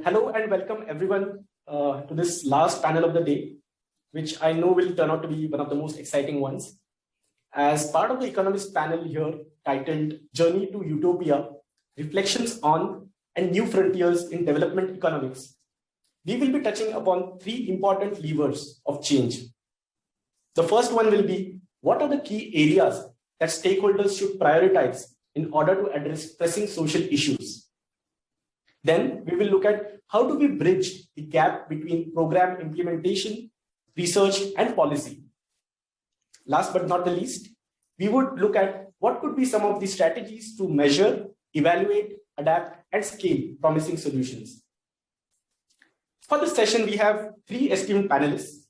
Hello and welcome everyone to this last panel of the day, which I know will turn out to be one of the most exciting ones. As part of the economist panel here titled Journey to Utopia, Reflections on and New Frontiers in Development Economics, we will be touching upon three important levers of change. The first one will be, what are the key areas that stakeholders should prioritize in order to address pressing social issues? Then we will look at how do we bridge the gap between program implementation, research, and policy. Last but not the least, we would look at what could be some of the strategies to measure, evaluate, adapt, and scale promising solutions. For this session, we have three esteemed panelists.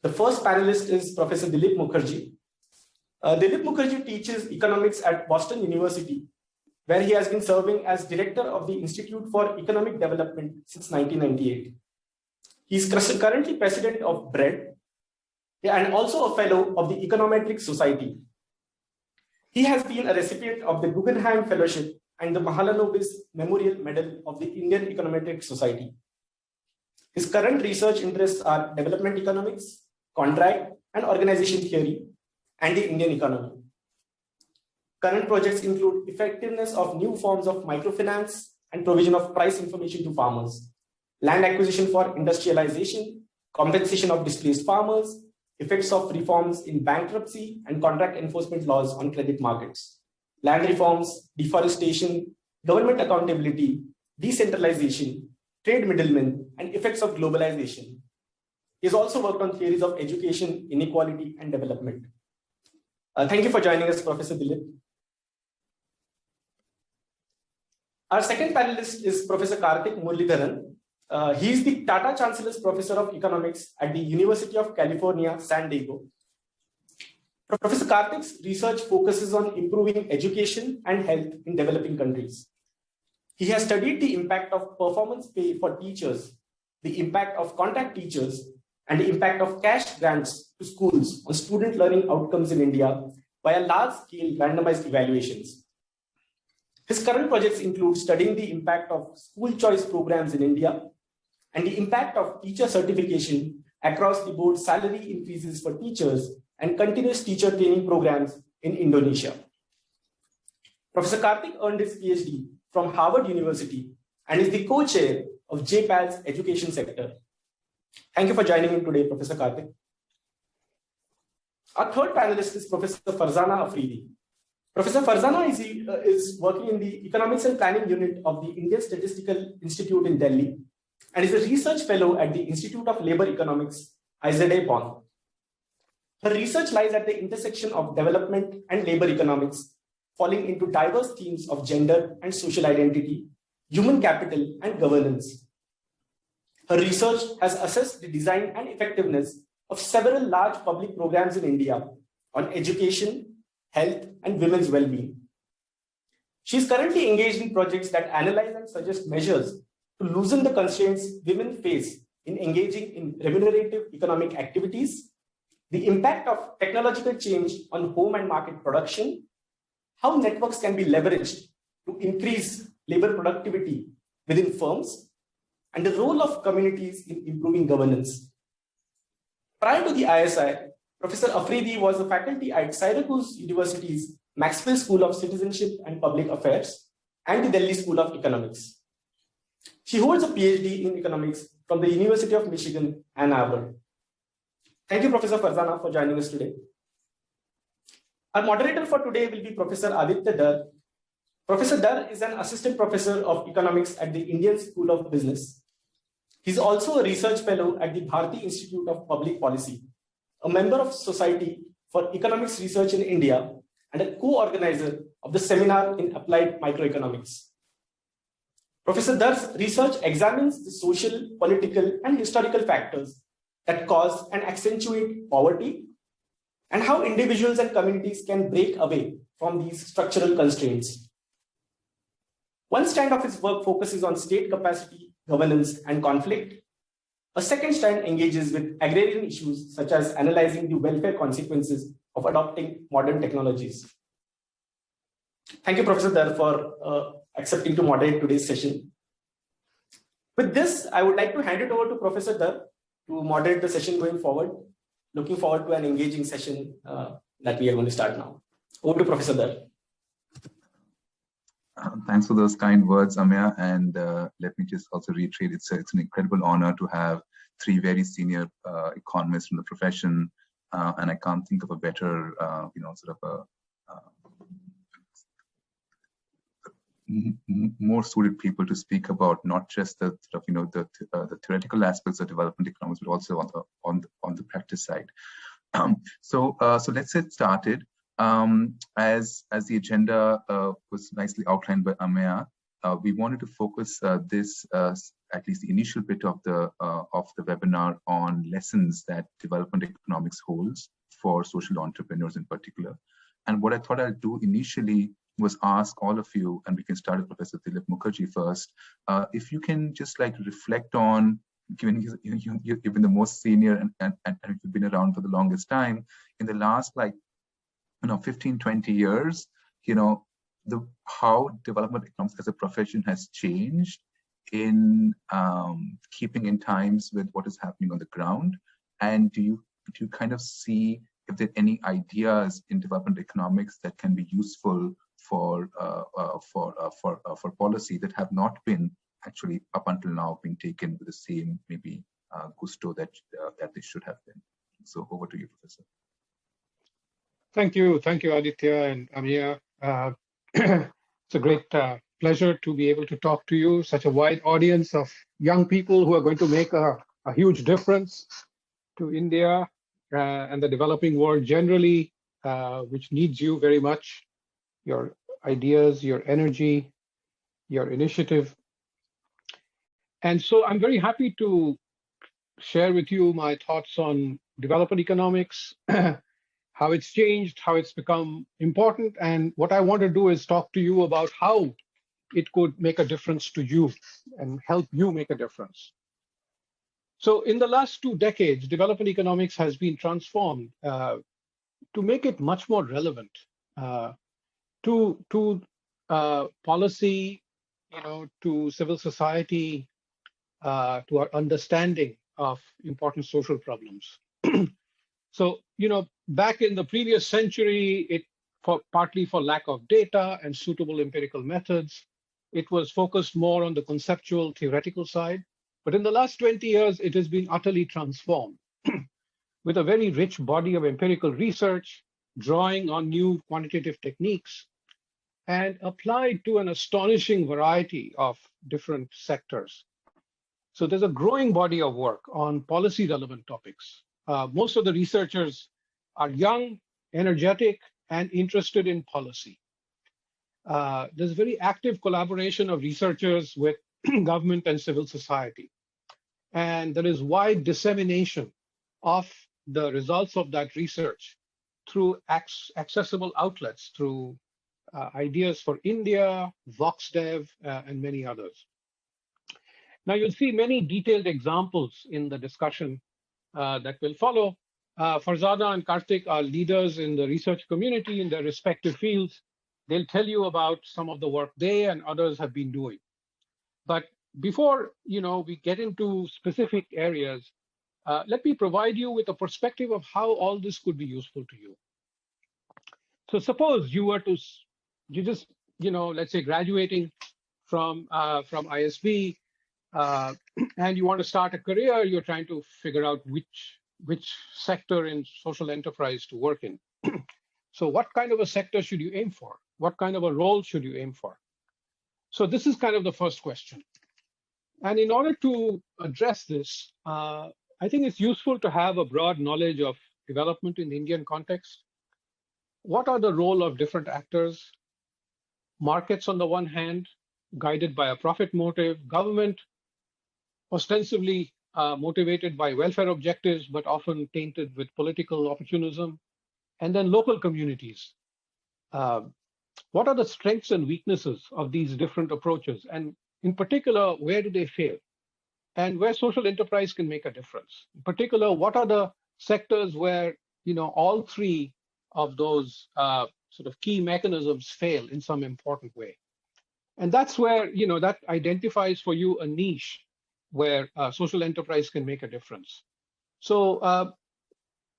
The first panelist is Professor Dilip Mukherjee. Dilip Mukherjee teaches economics at Boston University, where he has been serving as director of the Institute for Economic Development since 1998. He is currently president of BRED and also a fellow of the Econometric Society. He has been a recipient of the Guggenheim Fellowship and the Mahalanobis Memorial Medal of the Indian Econometric Society. His current research interests are development economics, contract and organization theory, and the Indian economy. Current projects include effectiveness of new forms of microfinance and provision of price information to farmers, land acquisition for industrialization, compensation of displaced farmers, effects of reforms in bankruptcy and contract enforcement laws on credit markets, land reforms, deforestation, government accountability, decentralization, trade middlemen, and effects of globalization. He has also worked on theories of education, inequality, and development. Thank you for joining us, Professor Dilip. Our second panelist is Professor Karthik Muralidharan. He is the Tata Chancellor's Professor of Economics at the University of California, San Diego. Professor Karthik's research focuses on improving education and health in developing countries. He has studied the impact of performance pay for teachers, the impact of contact teachers, and the impact of cash grants to schools on student learning outcomes in India via large-scale randomized evaluations. His current projects include studying the impact of school choice programs in India and the impact of teacher certification across the board salary increases for teachers and continuous teacher training programs in Indonesia. Professor Karthik earned his PhD from Harvard University and is the co-chair of JPAL's education sector. Thank you for joining in today, Professor Karthik. Our third panelist is Professor Farzana Afridi. Professor Farzana is working in the Economics and Planning Unit of the Indian Statistical Institute in Delhi and is a research fellow at the Institute of Labor Economics, IZA Bonn. Her research lies at the intersection of development and labor economics, falling into diverse themes of gender and social identity, human capital, and governance. Her research has assessed the design and effectiveness of several large public programs in India on education, health, and women's well-being. She is currently engaged in projects that analyze and suggest measures to loosen the constraints women face in engaging in remunerative economic activities, the impact of technological change on home and market production, how networks can be leveraged to increase labor productivity within firms, and the role of communities in improving governance. Prior to the ISI, Professor Afridi was a faculty at Syracuse University's Maxwell School of Citizenship and Public Affairs and the Delhi School of Economics. She holds a PhD in economics from the University of Michigan, Ann Arbor. Thank you, Professor Farzana, for joining us today. Our moderator for today will be Professor Aditya Dar. Professor Dar is an assistant professor of economics at the Indian School of Business. He's also a research fellow at the Bharati Institute of Public Policy, a member of Society for Economics Research in India, and a co-organizer of the Seminar in Applied Microeconomics. Professor Dar's research examines the social, political, and historical factors that cause and accentuate poverty, and how individuals and communities can break away from these structural constraints. One strand of his work focuses on state capacity, governance, and conflict. A second strand engages with agrarian issues, such as analyzing the welfare consequences of adopting modern technologies. Thank you, Professor Dar, for accepting to moderate today's session. With this, I would like to hand it over to Professor Dar to moderate the session going forward. Looking forward to an engaging session that we are going to start now. Over to Professor Dar. Thanks for those kind words, Ameya. And let me just also reiterate, it's an incredible honor to have three very senior economists from the profession. And I can't think of a better, sort of more suited people to speak about not just the sort of, the theoretical aspects of development economics, but also on the practice side. So let's get started. As the agenda was nicely outlined by Ameya, we wanted to focus this at least the initial bit of the webinar on lessons that development economics holds for social entrepreneurs in particular. And what I thought I'd do initially was ask all of you, and we can start with Professor Dilip Mukherjee first, if you can just like reflect on, given you've been the most senior and you've been around for the longest time, in the last 15, 20 years, how development economics as a profession has changed in keeping in times with what is happening on the ground. And do you kind of see if there are any ideas in development economics that can be useful for policy that have not been actually up until now being taken with the same maybe gusto that they should have been? So over to you, Professor. Thank you, Aditya and Ameya. It's a great pleasure to be able to talk to you, such a wide audience of young people who are going to make a huge difference to India and the developing world generally, which needs you very much, your ideas, your energy, your initiative. And so I'm very happy to share with you my thoughts on development economics, how it's changed, how it's become important. And what I want to do is talk to you about how it could make a difference to you and help you make a difference. So in the last 2 decades, development economics has been transformed to make it much more relevant to policy, to civil society, to our understanding of important social problems. So, back in the previous century, partly for lack of data and suitable empirical methods, it was focused more on the conceptual, theoretical side. But in the last 20 years, it has been utterly transformed with a very rich body of empirical research, drawing on new quantitative techniques, and applied to an astonishing variety of different sectors. So there's a growing body of work on policy relevant topics. Most of the researchers are young, energetic, and interested in policy. There's very active collaboration of researchers with government and civil society. And there is wide dissemination of the results of that research through accessible outlets, through Ideas for India, VoxDev, and many others. Now you'll see many detailed examples in the discussion that will follow. Farzana and Karthik are leaders in the research community in their respective fields. They'll tell you about some of the work they and others have been doing. But before we get into specific areas, let me provide you with a perspective of how all this could be useful to you. So suppose you just let's say graduating from ISB, and you want to start a career. You're trying to figure out which sector in social enterprise to work in. So what kind of a sector should you aim for? What kind of a role should you aim for? So this is kind of the first question. And in order to address this, I think it's useful to have a broad knowledge of development in the Indian context. What are the role of different actors? Markets on the one hand, guided by a profit motive, government ostensibly motivated by welfare objectives, but often tainted with political opportunism, and then local communities. What are the strengths and weaknesses of these different approaches? And in particular, where do they fail? And where social enterprise can make a difference? In particular, what are the sectors where all three of those sort of key mechanisms fail in some important way? And that's where that identifies for you a niche where social enterprise can make a difference. So,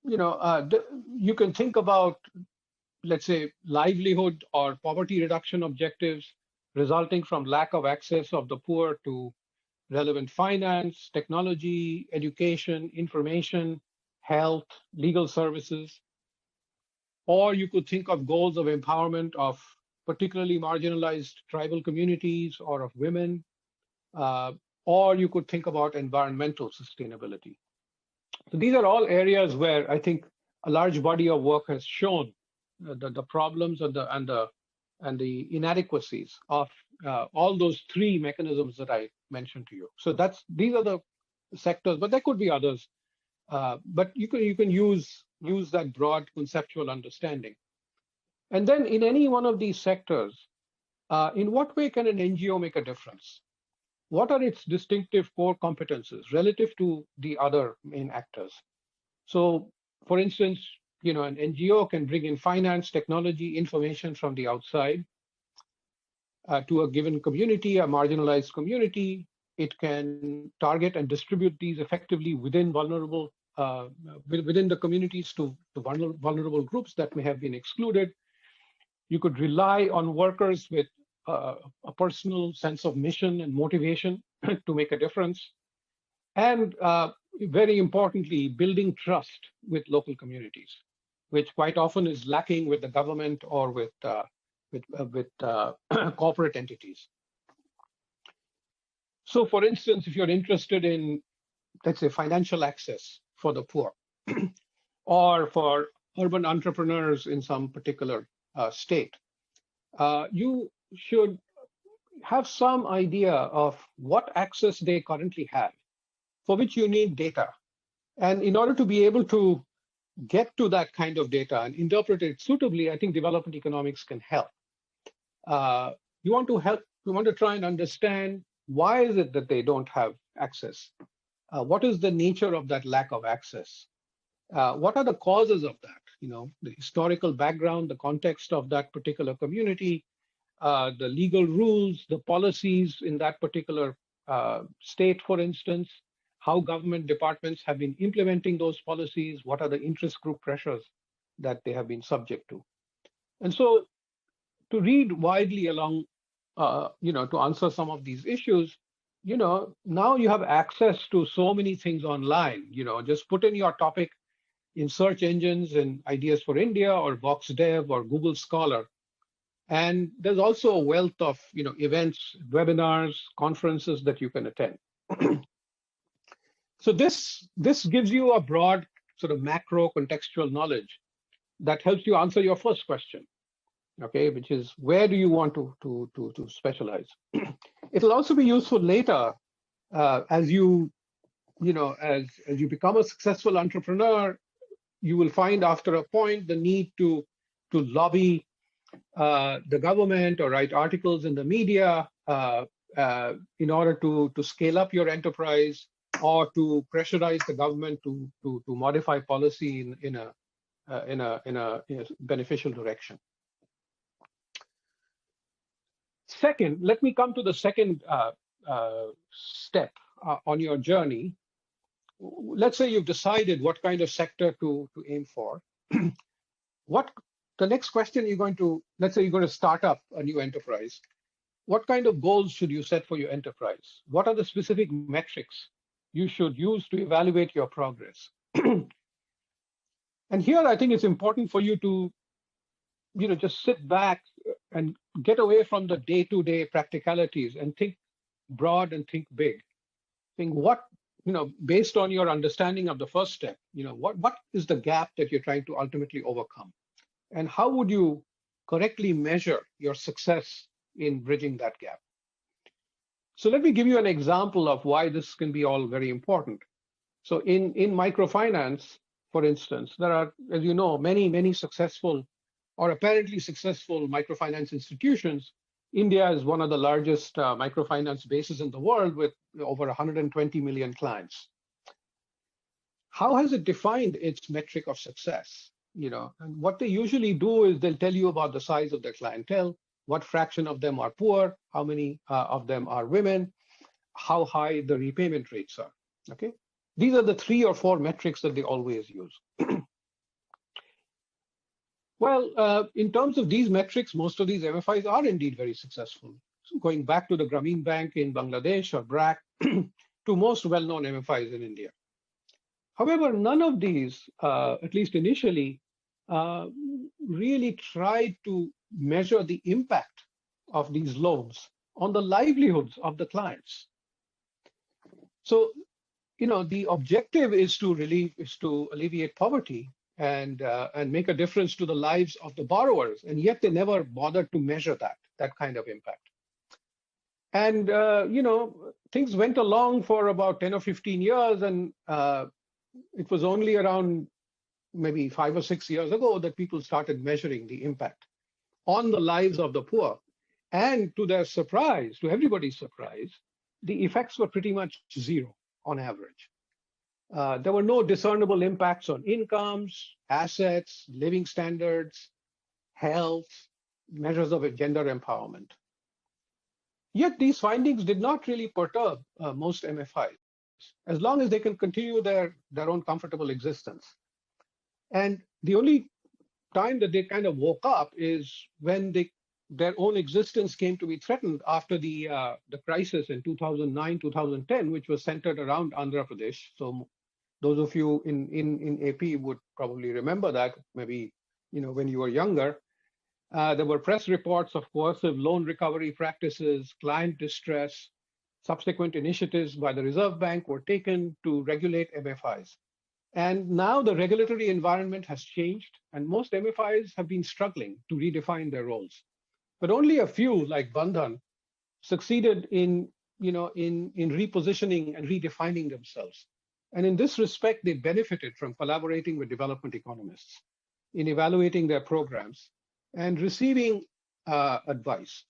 you can think about, let's say, livelihood or poverty reduction objectives resulting from lack of access of the poor to relevant finance, technology, education, information, health, legal services. Or you could think of goals of empowerment of particularly marginalized tribal communities or of women. Or you could think about environmental sustainability. So these are all areas where I think a large body of work has shown the problems and the inadequacies of all those three mechanisms that I mentioned to you. So these are the sectors, but there could be others. But you can use that broad conceptual understanding. And then in any one of these sectors, in what way can an NGO make a difference? What are its distinctive core competences relative to the other main actors? So, for instance, an NGO can bring in finance, technology, information from the outside to a given community, a marginalized community. It can target and distribute these effectively within within the communities to vulnerable groups that may have been excluded. You could rely on workers with a personal sense of mission and motivation to make a difference. And very importantly, building trust with local communities, which quite often is lacking with the government or with corporate entities. So for instance, if you're interested in, let's say, financial access for the poor, or for urban entrepreneurs in some particular state, you should have some idea of what access they currently have, for which you need data. And in order to be able to get to that kind of data and interpret it suitably, I think development economics can help. You want to try and understand why is it that they don't have access? What is the nature of that lack of access? What are the causes of that? The historical background, the context of that particular community, the legal rules, the policies in that particular state, for instance, how government departments have been implementing those policies, what are the interest group pressures that they have been subject to. And so to read widely along, to answer some of these issues, now you have access to so many things online. Just put in your topic in search engines and Ideas for India or VoxDev or Google Scholar. And there's also a wealth of events, webinars, conferences that you can attend. So this gives you a broad sort of macro contextual knowledge that helps you answer your first question, okay, which is where do you want to specialize? It'll also be useful later as you become a successful entrepreneur. You will find after a point the need to lobby the government or write articles in the media in order to scale up your enterprise, or to pressurize the government to modify policy in a beneficial direction. Second, let me come to the second step on your journey. Let's say you've decided what kind of sector to aim for. The next question let's say you're going to start up a new enterprise. What kind of goals should you set for your enterprise? What are the specific metrics you should use to evaluate your progress? And here I think it's important for you to just sit back and get away from the day-to-day practicalities and think broad and think big. Think what, based on your understanding of the first step, what is the gap that you're trying to ultimately overcome? And how would you correctly measure your success in bridging that gap? So let me give you an example of why this can be all very important. So in microfinance, for instance, there are, as you know, many successful or apparently successful microfinance institutions. India is one of the largest microfinance bases in the world with over 120 million clients. How has it defined its metric of success? And what they usually do is they'll tell you about the size of their clientele, what fraction of them are poor, how many of them are women, how high the repayment rates are. Okay, these are the 3 or 4 metrics that they always use. Well, in terms of these metrics, most of these MFIs are indeed very successful. So going back to the Grameen Bank in Bangladesh or BRAC, to most well-known MFIs in India. However, none of these, at least initially, really tried to measure the impact of these loans on the livelihoods of the clients. So, the objective is to alleviate poverty and make a difference to the lives of the borrowers, and yet they never bothered to measure that kind of impact. And things went along for about 10 or 15 years, and it was only around maybe 5 or 6 years ago that people started measuring the impact on the lives of the poor. And to their surprise, to everybody's surprise, the effects were pretty much zero on average. There were no discernible impacts on incomes, assets, living standards, health, measures of gender empowerment. Yet these findings did not really perturb most MFIs, as long as they can continue their own comfortable existence. And the only time that they kind of woke up is when their own existence came to be threatened after the crisis in 2009, 2010, which was centered around Andhra Pradesh. So those of you in AP would probably remember that, maybe when you were younger. There were press reports of coercive loan recovery practices, client distress. Subsequent initiatives by the Reserve Bank were taken to regulate MFIs. And now the regulatory environment has changed, and most MFIs have been struggling to redefine their roles. But only a few, like Bandhan, succeeded in repositioning and redefining themselves. And in this respect, they benefited from collaborating with development economists in evaluating their programs and receiving advice.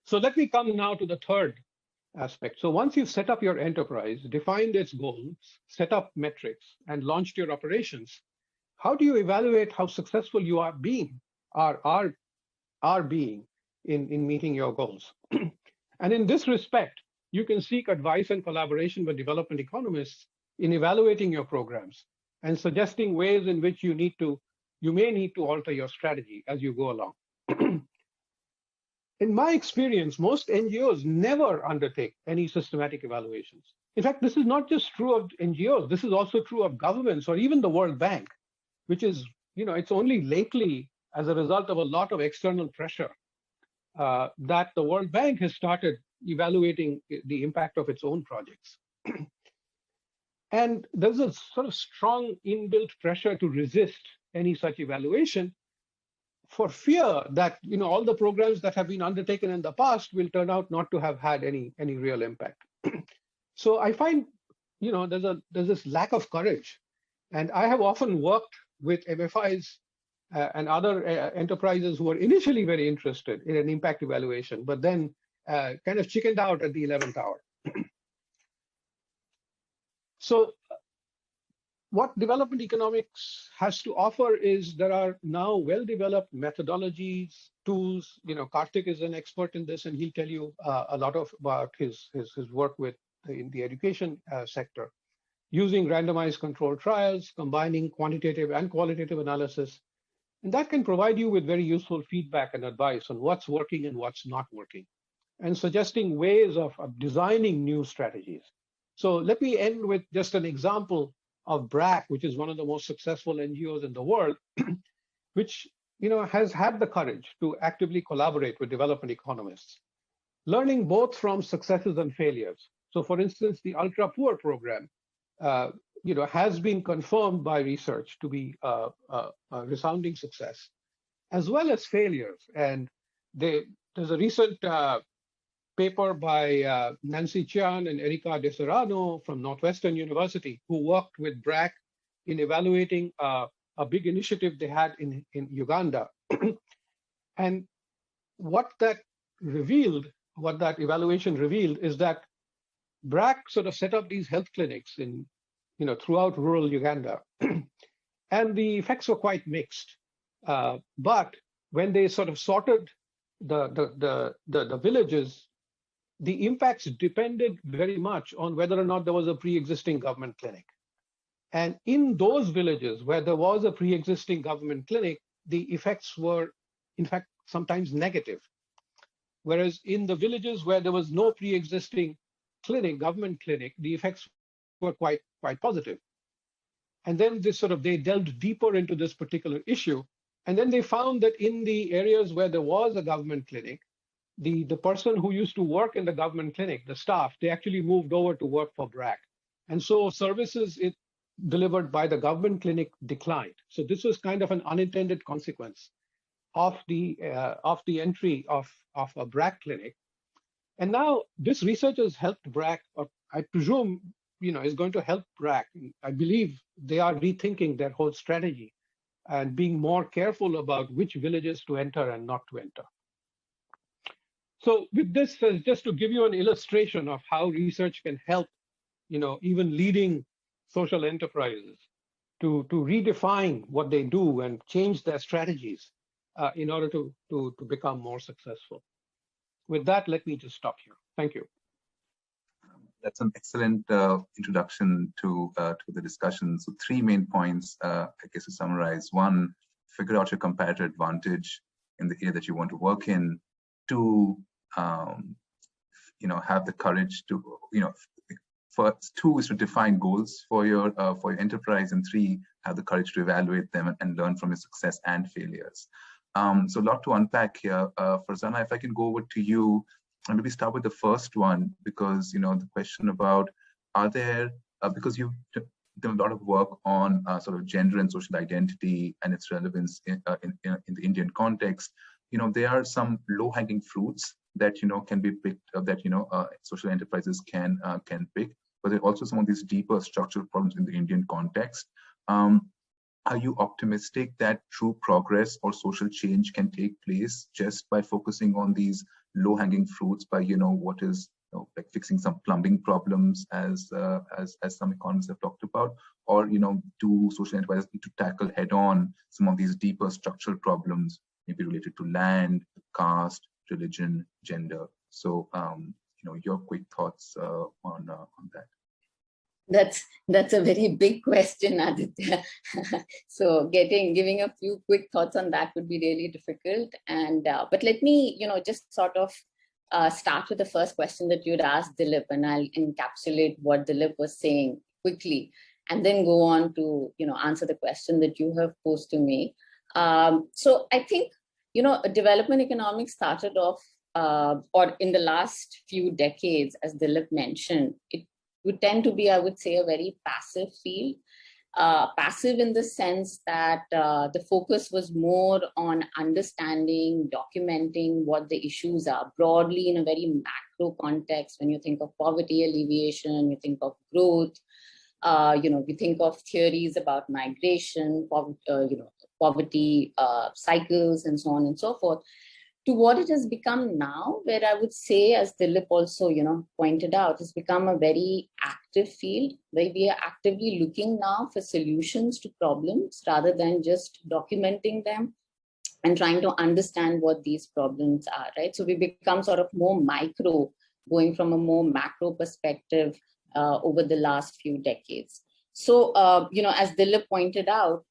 So let me come now to the third aspect. So once you've set up your enterprise, defined its goals, set up metrics, and launched your operations, how do you evaluate how successful you are being in meeting your goals? And in this respect, you can seek advice and collaboration with development economists in evaluating your programs and suggesting ways in which you may need to alter your strategy as you go along. In my experience, most NGOs never undertake any systematic evaluations. In fact, this is not just true of NGOs, this is also true of governments or even the World Bank, which is, it's only lately, as a result of a lot of external pressure, that the World Bank has started evaluating the impact of its own projects. And there's a sort of strong inbuilt pressure to resist any such evaluation, for fear that all the programs that have been undertaken in the past will turn out not to have had any real impact. So I find there's this lack of courage, and I have often worked with MFIs and other enterprises who were initially very interested in an impact evaluation, but then kind of chickened out at the 11th hour. So what development economics has to offer is there are now well-developed methodologies, tools. Karthik is an expert in this, and he'll tell you a lot about his work in the education sector, using randomized controlled trials, combining quantitative and qualitative analysis. And that can provide you with very useful feedback and advice on what's working and what's not working, and suggesting ways of designing new strategies. So let me end with just an example of BRAC, which is one of the most successful NGOs in the world, which has had the courage to actively collaborate with development economists, learning both from successes and failures. So for instance, the Ultra Poor program has been confirmed by research to be a resounding success, as well as failures. And there's a recent paper by Nancy Chian and Erika De Serrano from Northwestern University, who worked with BRAC in evaluating a big initiative they had in Uganda. And what that evaluation revealed is that BRAC sort of set up these health clinics throughout rural Uganda. And the effects were quite mixed. But when they sort of sorted the villages, the impacts depended very much on whether or not there was a pre-existing government clinic. And in those villages where there was a pre-existing government clinic, the effects were, in fact, sometimes negative. Whereas in the villages where there was no pre-existing clinic, government clinic, the effects were quite positive. And then they delved deeper into this particular issue. And then they found that in the areas where there was a government clinic, the person who used to work in the government clinic, the staff, they actually moved over to work for BRAC. And so services delivered by the government clinic declined. So this was kind of an unintended consequence of the entry of a BRAC clinic. And now this research has helped BRAC, or I presume, is going to help BRAC. I believe they are rethinking their whole strategy and being more careful about which villages to enter and not to enter. So with this, just to give you an illustration of how research can help, even leading social enterprises to redefine what they do and change their strategies in order to become more successful. With that, let me just stop here. Thank you. That's an excellent introduction to the discussion. So 3 main points, I guess, to summarize. 1, figure out your comparative advantage in the area that you want to work in. 2, have the courage to, first 2 is to define goals for your enterprise, and 3, have the courage to evaluate them and learn from your success and failures. So a lot to unpack here. Farzana, if I can go over to you, and maybe start with the first one, because the question about because you've done a lot of work on sort of gender and social identity and its relevance in the Indian context. There are some low-hanging fruits that can be picked, that social enterprises can pick, but there are also some of these deeper structural problems in the Indian context. Are you optimistic that true progress or social change can take place just by focusing on these low-hanging fruits, by what is like fixing some plumbing problems, as some economists have talked about, or do social enterprises need to tackle head-on some of these deeper structural problems, maybe related to land, caste, religion, gender? So your quick thoughts on that. That's a very big question, Aditya. So giving a few quick thoughts on that would be really difficult. And but let me just sort of start with the first question that you'd asked Dilip, and I'll encapsulate what Dilip was saying quickly, and then go on to answer the question that you have posed to me. So I think development economics started off, or in the last few decades, as Dilip mentioned, it would tend to be, I would say, a very passive field. Passive in the sense that the focus was more on understanding, documenting what the issues are broadly in a very macro context. When you think of poverty alleviation, you think of growth, we think of theories about migration, poverty cycles, and so on and so forth, to what it has become now, where I would say, as Dilip also, pointed out, it's become a very active field, where we are actively looking now for solutions to problems rather than just documenting them and trying to understand what these problems are, right? So we become sort of more micro, going from a more macro perspective over the last few decades. So, as Dilip pointed out,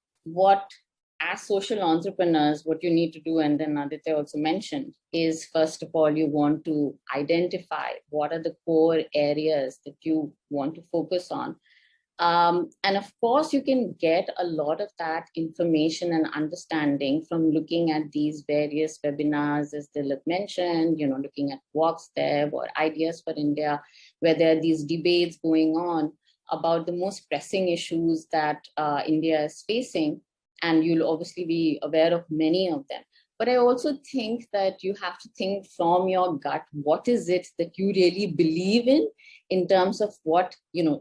as social entrepreneurs, what you need to do, and then Aditya also mentioned, is first of all, you want to identify what are the core areas that you want to focus on. And of course, you can get a lot of that information and understanding from looking at these various webinars, as Dilip mentioned, looking at WalkStep or Ideas for India, where there are these debates going on about the most pressing issues that India is facing. And you'll obviously be aware of many of them. But I also think that you have to think from your gut, what is it that you really believe in terms of what you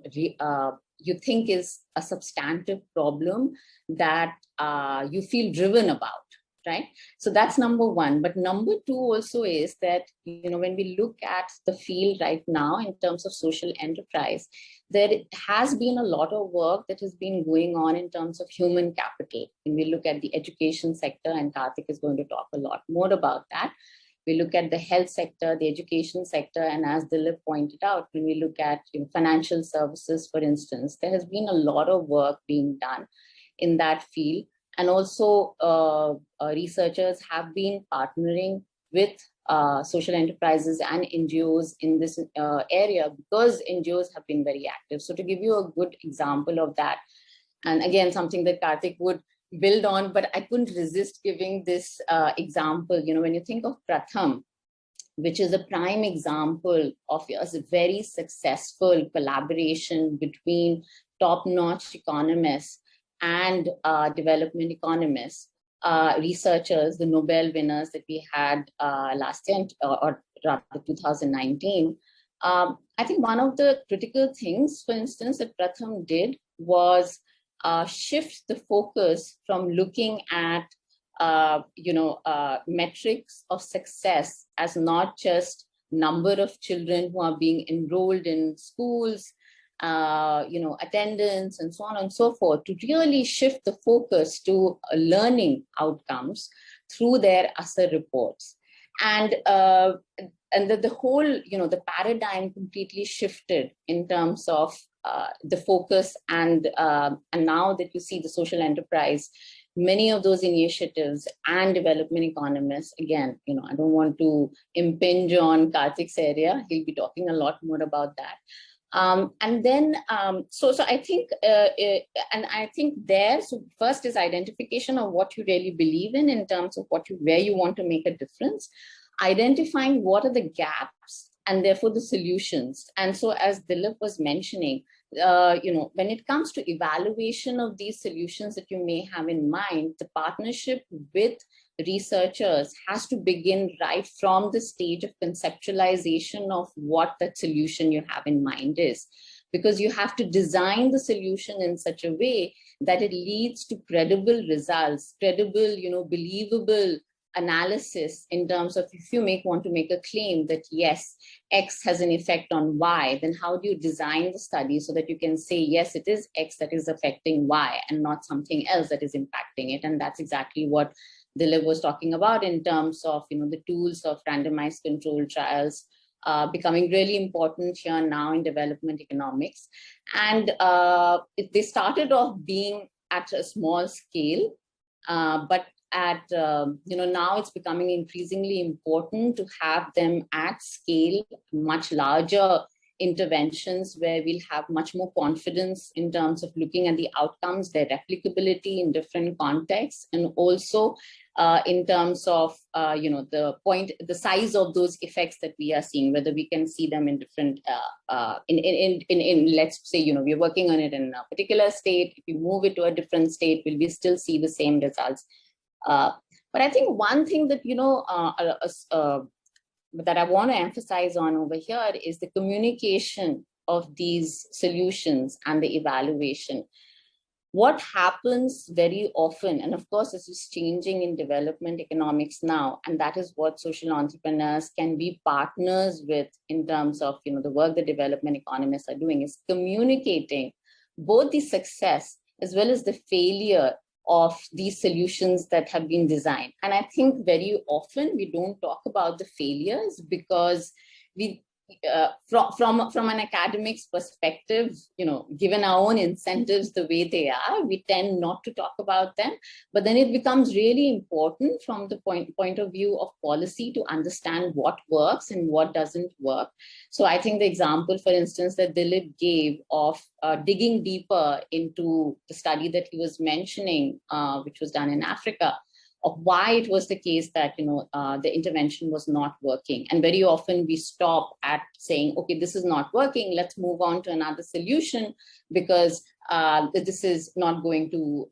think is a substantive problem that you feel driven about, right? So that's number one. But number two also is that, when we look at the field right now in terms of social enterprise, there has been a lot of work that has been going on in terms of human capital. When we look at the education sector, and Karthik is going to talk a lot more about that, we look at the health sector, the education sector, and as Dilip pointed out, when we look at financial services, for instance, there has been a lot of work being done in that field. And also researchers have been partnering with social enterprises and NGOs in this area because NGOs have been very active. So to give you a good example of that, and again, something that Karthik would build on, but I couldn't resist giving this example. When you think of Pratham, which is a prime example of a very successful collaboration between top-notch economists and development economists, researchers, the Nobel winners that we had last year, or rather 2019. I think one of the critical things, for instance, that Pratham did was shift the focus from looking at metrics of success as not just number of children who are being enrolled in schools, attendance and so on and so forth, to really shift the focus to learning outcomes through their ASER reports. And the whole, the paradigm completely shifted in terms of the focus. And now that you see the social enterprise, many of those initiatives and development economists, again, I don't want to impinge on Karthik's area. He'll be talking a lot more about that. And then, so I think, and I think there, so first is identification of what you really believe in terms of where you want to make a difference, identifying what are the gaps and therefore the solutions. And so as Dilip was mentioning, when it comes to evaluation of these solutions that you may have in mind, the partnership with researchers has to begin right from the stage of conceptualization of what that solution you have in mind is, because you have to design the solution in such a way that it leads to credible results, credible, believable analysis in terms of if you want to make a claim that yes, X has an effect on Y, then how do you design the study so that you can say, yes, it is X that is affecting Y and not something else that is impacting it. And that's exactly what Dilip was talking about in terms of, the tools of randomized controlled trials becoming really important here now in development economics. And they started off being at a small scale, but at, now it's becoming increasingly important to have them at scale, much larger interventions where we'll have much more confidence in terms of looking at the outcomes, their replicability in different contexts, and also in terms of, the size of those effects that we are seeing, whether we can see them in different, let's say, we're working on it in a particular state. If we move it to a different state, will we still see the same results? But I think one thing that, that I want to emphasize on over here is the communication of these solutions and the evaluation. What happens very often, and of course this is changing in development economics now, and that is what social entrepreneurs can be partners with in terms of the work that development economists are doing, is communicating both the success as well as the failure of these solutions that have been designed. And I think very often we don't talk about the failures because we, from an academic's perspective, given our own incentives the way they are, we tend not to talk about them. But then it becomes really important from the point of view of policy to understand what works and what doesn't work. So I think the example, for instance, that Dilip gave of digging deeper into the study that he was mentioning, which was done in Africa, of why it was the case that the intervention was not working. And very often we stop at saying, okay, this is not working, let's move on to another solution because this is not going to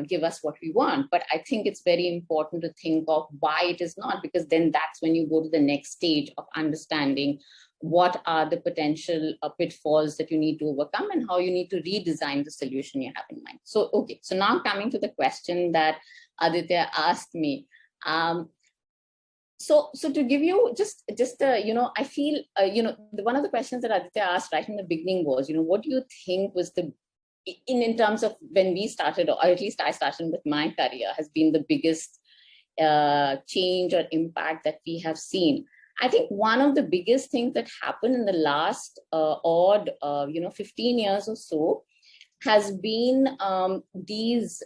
give us what we want. But I think it's very important to think of why it is not, because then that's when you go to the next stage of understanding what are the potential pitfalls that you need to overcome and how you need to redesign the solution you have in mind. So, okay, so now coming to the question that Aditya asked me. So to give you just I feel, one of the questions that Aditya asked right in the beginning was, what do you think was the, in terms of when we started, or at least I started with my career, has been the biggest change or impact that we have seen. I think one of the biggest things that happened in the last 15 years or so has been these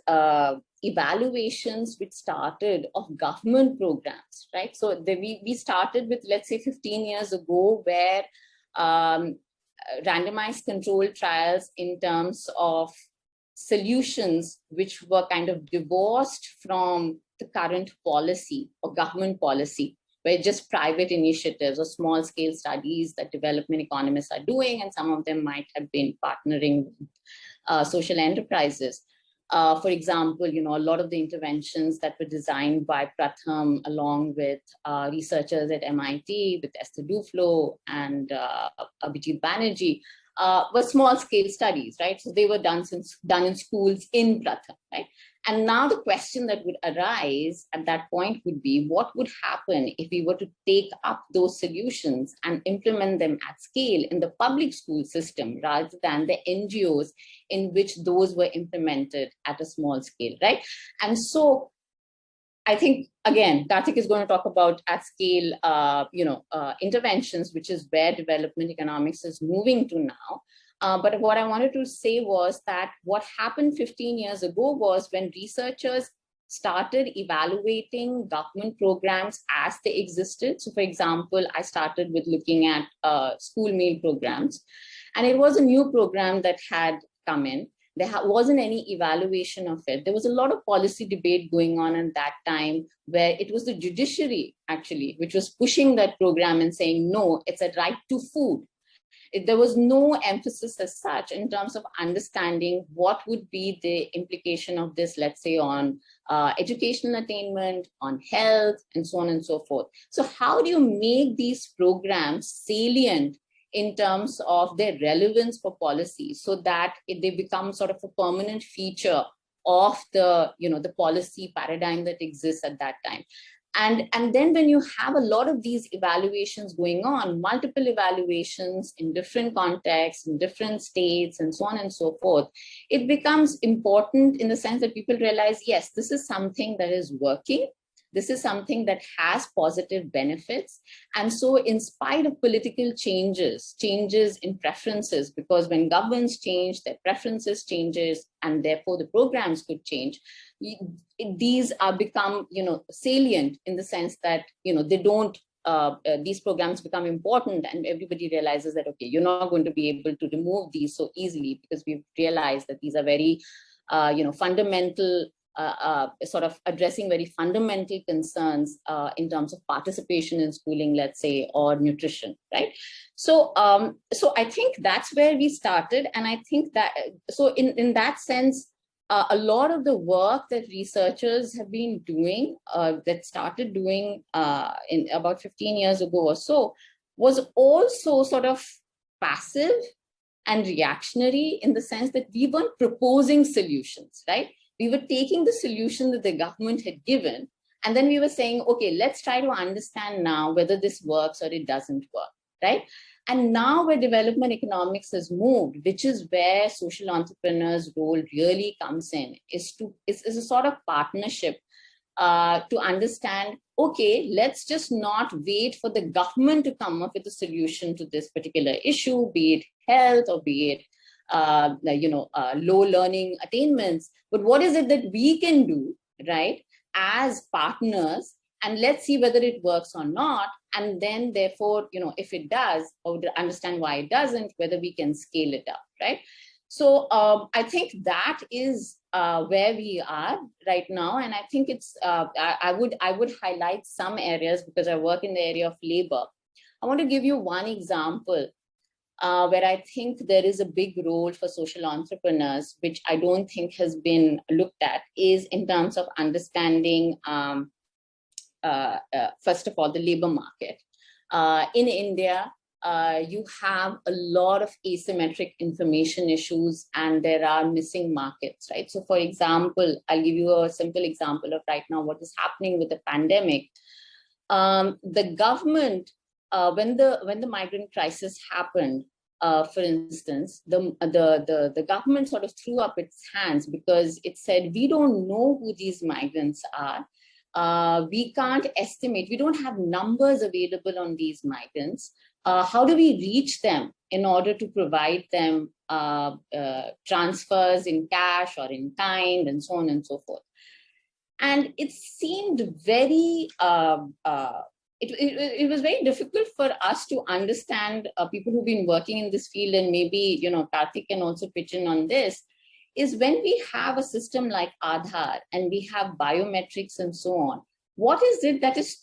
evaluations which started of government programs, right? So we started with, let's say, 15 years ago, where randomized controlled trials in terms of solutions which were kind of divorced from the current policy or government policy, where just private initiatives or small scale studies that development economists are doing, and some of them might have been partnering with social enterprises. For example, a lot of the interventions that were designed by Pratham, along with researchers at MIT, with Esther Duflo and Abhijit Banerjee, were small scale studies, right? So they were done in schools in Pratham, right? And now the question that would arise at that point would be, what would happen if we were to take up those solutions and implement them at scale in the public school system rather than the NGOs in which those were implemented at a small scale, right? And so I think, again, Karthik is going to talk about at scale, interventions, which is where development economics is moving to now. But what I wanted to say was that what happened 15 years ago was when researchers started evaluating government programs as they existed. So, for example, I started with looking at school meal programs, and it was a new program that had come in. There wasn't any evaluation of it. There was a lot of policy debate going on at that time, where it was the judiciary, actually, which was pushing that program and saying, no, it's a right to food. There was no emphasis as such in terms of understanding what would be the implication of this, let's say, on educational attainment, on health, and so on and so forth. So how do you make these programs salient in terms of their relevance for policy, so that they become sort of a permanent feature of the policy paradigm that exists at that time? And then when you have a lot of these evaluations going on, multiple evaluations in different contexts, in different states, and so on and so forth, it becomes important in the sense that people realize, yes, this is something that is working. This is something that has positive benefits. And so in spite of political changes in preferences, because when governments change, their preferences changes, and therefore the programs could change, these are become, salient in the sense that, they don't, these programs become important, and everybody realizes that, okay, you're not going to be able to remove these so easily, because we've realized that these are very, fundamental, sort of addressing very fundamental concerns in terms of participation in schooling, let's say, or nutrition, right? So, so I think that's where we started, and I think that so in that sense, a lot of the work that researchers have been doing, that started doing in about 15 years ago or so, was also sort of passive and reactionary, in the sense that we weren't proposing solutions, right? We were taking the solution that the government had given, and then we were saying, okay, let's try to understand now whether this works or it doesn't work, right? And now where development economics has moved, which is where social entrepreneurs' role really comes in, is a sort of partnership to understand, okay, let's just not wait for the government to come up with a solution to this particular issue, be it health or be it low learning attainments, but what is it that we can do, right, as partners, and let's see whether it works or not, and then therefore, if it does, or understand why it doesn't, whether we can scale it up, right? So I think that is where we are right now, and I think it's I would highlight some areas, because I work in the area of labor. I want to give you one example where I think there is a big role for social entrepreneurs, which I don't think has been looked at, is in terms of understanding, first of all, the labor market. In India, you have a lot of asymmetric information issues, and there are missing markets, right? So for example, I'll give you a simple example of right now what is happening with the pandemic. The government, when the migrant crisis happened, for instance, the government sort of threw up its hands, because it said, we don't know who these migrants are. we can't estimate, we don't have numbers available on these migrants. How do we reach them in order to provide them transfers in cash or in kind and so on and so forth? And it seemed very, it was very difficult for us to understand, people who've been working in this field, and maybe, Karthik can also pitch in on this, is when we have a system like Aadhaar and we have biometrics and so on, what is it that is,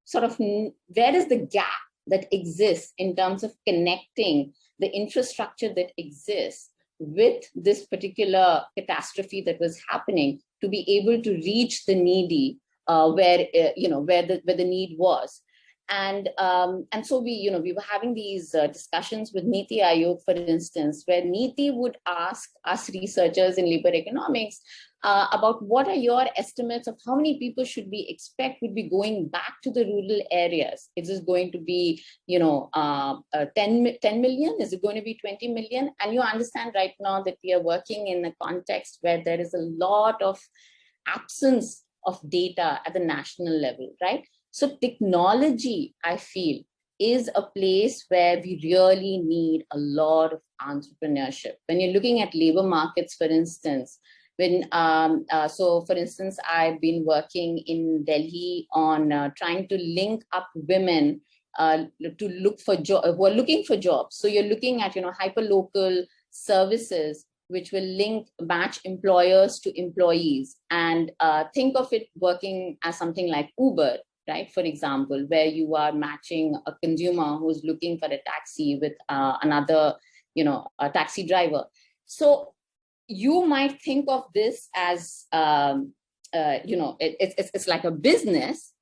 sort of, where is the gap that exists in terms of connecting the infrastructure that exists with this particular catastrophe that was happening to be able to reach the needy where the need was. And so we were having these discussions with Niti Aayog, for instance, where Niti would ask us researchers in labor economics about what are your estimates of how many people should we expect would be going back to the rural areas. Is this going to be, 10 million? Is it going to be 20 million? And you understand right now that we are working in a context where there is a lot of absence of data at the national level, right? So technology, I feel, is a place where we really need a lot of entrepreneurship. When you're looking at labor markets, for instance, for instance, I've been working in Delhi on trying to link up women to look for who are looking for jobs. So you're looking at, hyperlocal services which will match employers to employees, and think of it working as something like Uber, right? For example, where you are matching a consumer who's looking for a taxi with another, a taxi driver. So you might think of this as, it's like a business,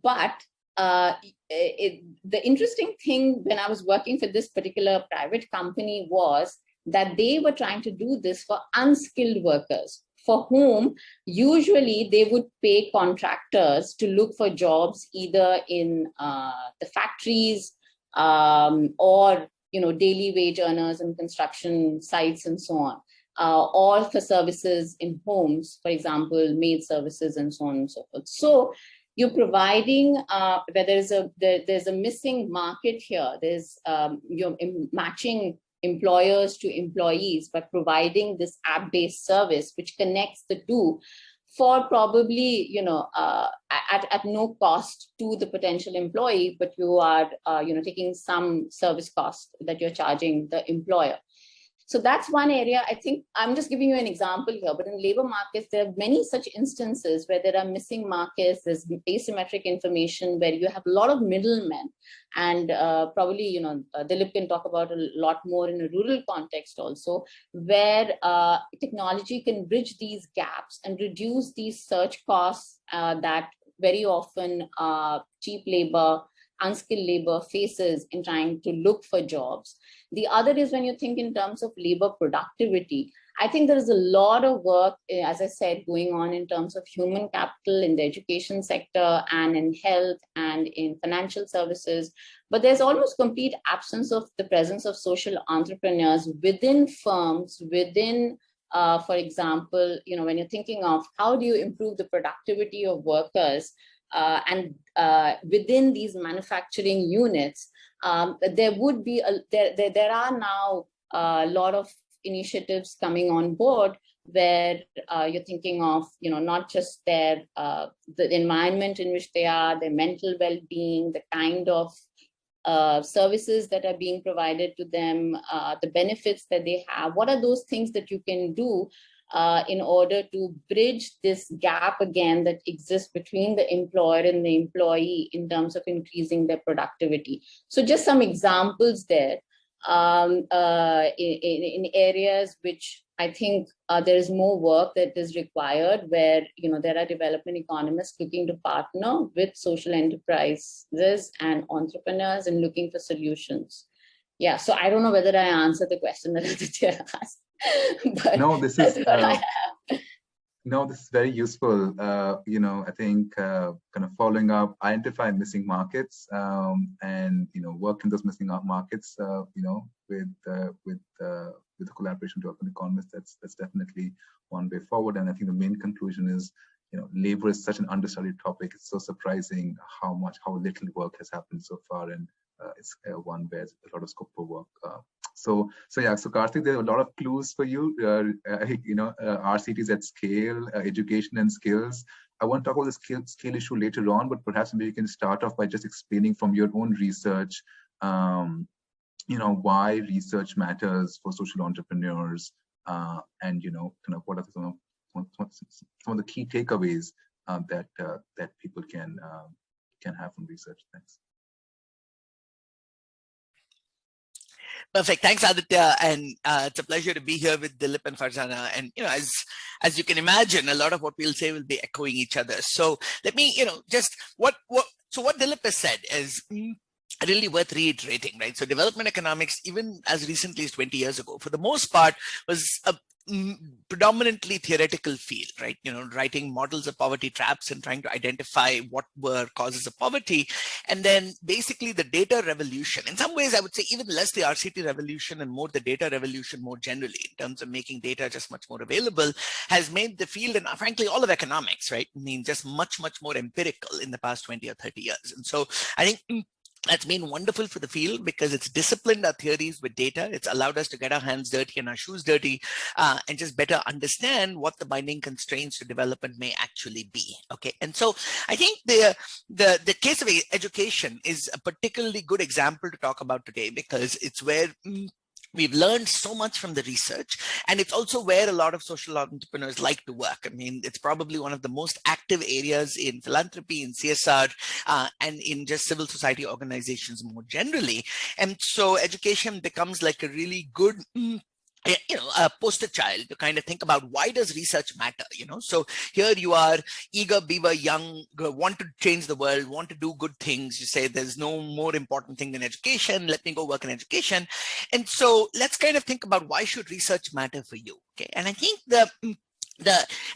but the interesting thing when I was working for this particular private company was that they were trying to do this for unskilled workers, for whom usually they would pay contractors to look for jobs either in the factories or daily wage earners in construction sites and so on, or for services in homes, for example, maid services and so on and so forth. So you're providing where there's a missing market here. There's you're matching employers to employees by providing this app-based service which connects the two for probably at no cost to the potential employee, but you are taking some service cost that you're charging the employer. So that's one area. I think I'm just giving you an example here, but in labor markets, there are many such instances where there are missing markets, there's asymmetric information, where you have a lot of middlemen. And probably, Dilip can talk about a lot more in a rural context also, where technology can bridge these gaps and reduce these search costs that very often cheap labor, unskilled labor faces in trying to look for jobs. The other is when you think in terms of labor productivity, I think there is a lot of work, as I said, going on in terms of human capital in the education sector and in health and in financial services. But there's almost complete absence of the presence of social entrepreneurs within firms, within, for example, when you're thinking of how do you improve the productivity of workers, and within these manufacturing units, there would be there are now a lot of initiatives coming on board where you're thinking of not just their the environment in which they are, their mental well-being, the kind of services that are being provided to them, the benefits that they have. What are those things that you can do in order to bridge this gap again that exists between the employer and the employee in terms of increasing their productivity? So just some examples there in areas which I think there is more work that is required, where there are development economists looking to partner with social enterprises and entrepreneurs and looking for solutions. Yeah, so I don't know whether I answered the question that Aditya asked. But no, this is no, this is very useful. I think kind of following up, identify missing markets, and work in those missing markets. With the collaboration to open economists, that's definitely one way forward. And I think the main conclusion is labor is such an understudied topic. It's so surprising how little work has happened so far, and it's one where there's a lot of scope for work. So Karthik, there are a lot of clues for you. RCTs at scale, education and skills. I want to talk about the scale issue later on, but perhaps maybe you can start off by just explaining from your own research, why research matters for social entrepreneurs, and kind of what are some of the key takeaways that people can have from research. Thanks. Perfect. Thanks, Aditya. And it's a pleasure to be here with Dilip and Farzana. And, as you can imagine, a lot of what we'll say will be echoing each other. So let me, just what Dilip has said is really worth reiterating, right? So development economics, even as recently as 20 years ago, for the most part, was a predominantly theoretical field, right? Writing models of poverty traps and trying to identify what were causes of poverty. And then basically the data revolution, in some ways, I would say even less the RCT revolution and more the data revolution more generally, in terms of making data just much more available, has made the field, and frankly, all of economics, right? Just much, much more empirical in the past 20 or 30 years. And so I think that's been wonderful for the field because it's disciplined our theories with data. It's allowed us to get our hands dirty and our shoes dirty and just better understand what the binding constraints to development may actually be. Okay, and so I think the case of education is a particularly good example to talk about today because it's where we've learned so much from the research, and it's also where a lot of social entrepreneurs like to work. It's probably one of the most active areas in philanthropy, in CSR, and in just civil society organizations more generally. And so education becomes like a really good a poster child to kind of think about why does research matter, So here you are, eager beaver, young, want to change the world, want to do good things. You say there's no more important thing than education. Let me go work in education. And so let's kind of think about why should research matter for you, okay? And I think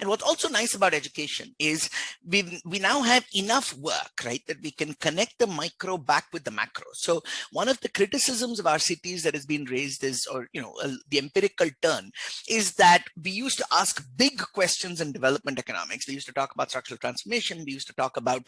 and what's also nice about education is we now have enough work, right, that we can connect the micro back with the macro. So one of the criticisms of RCTs that has been raised is, the empirical turn, is that we used to ask big questions in development economics. We used to talk about structural transformation. We used to talk about,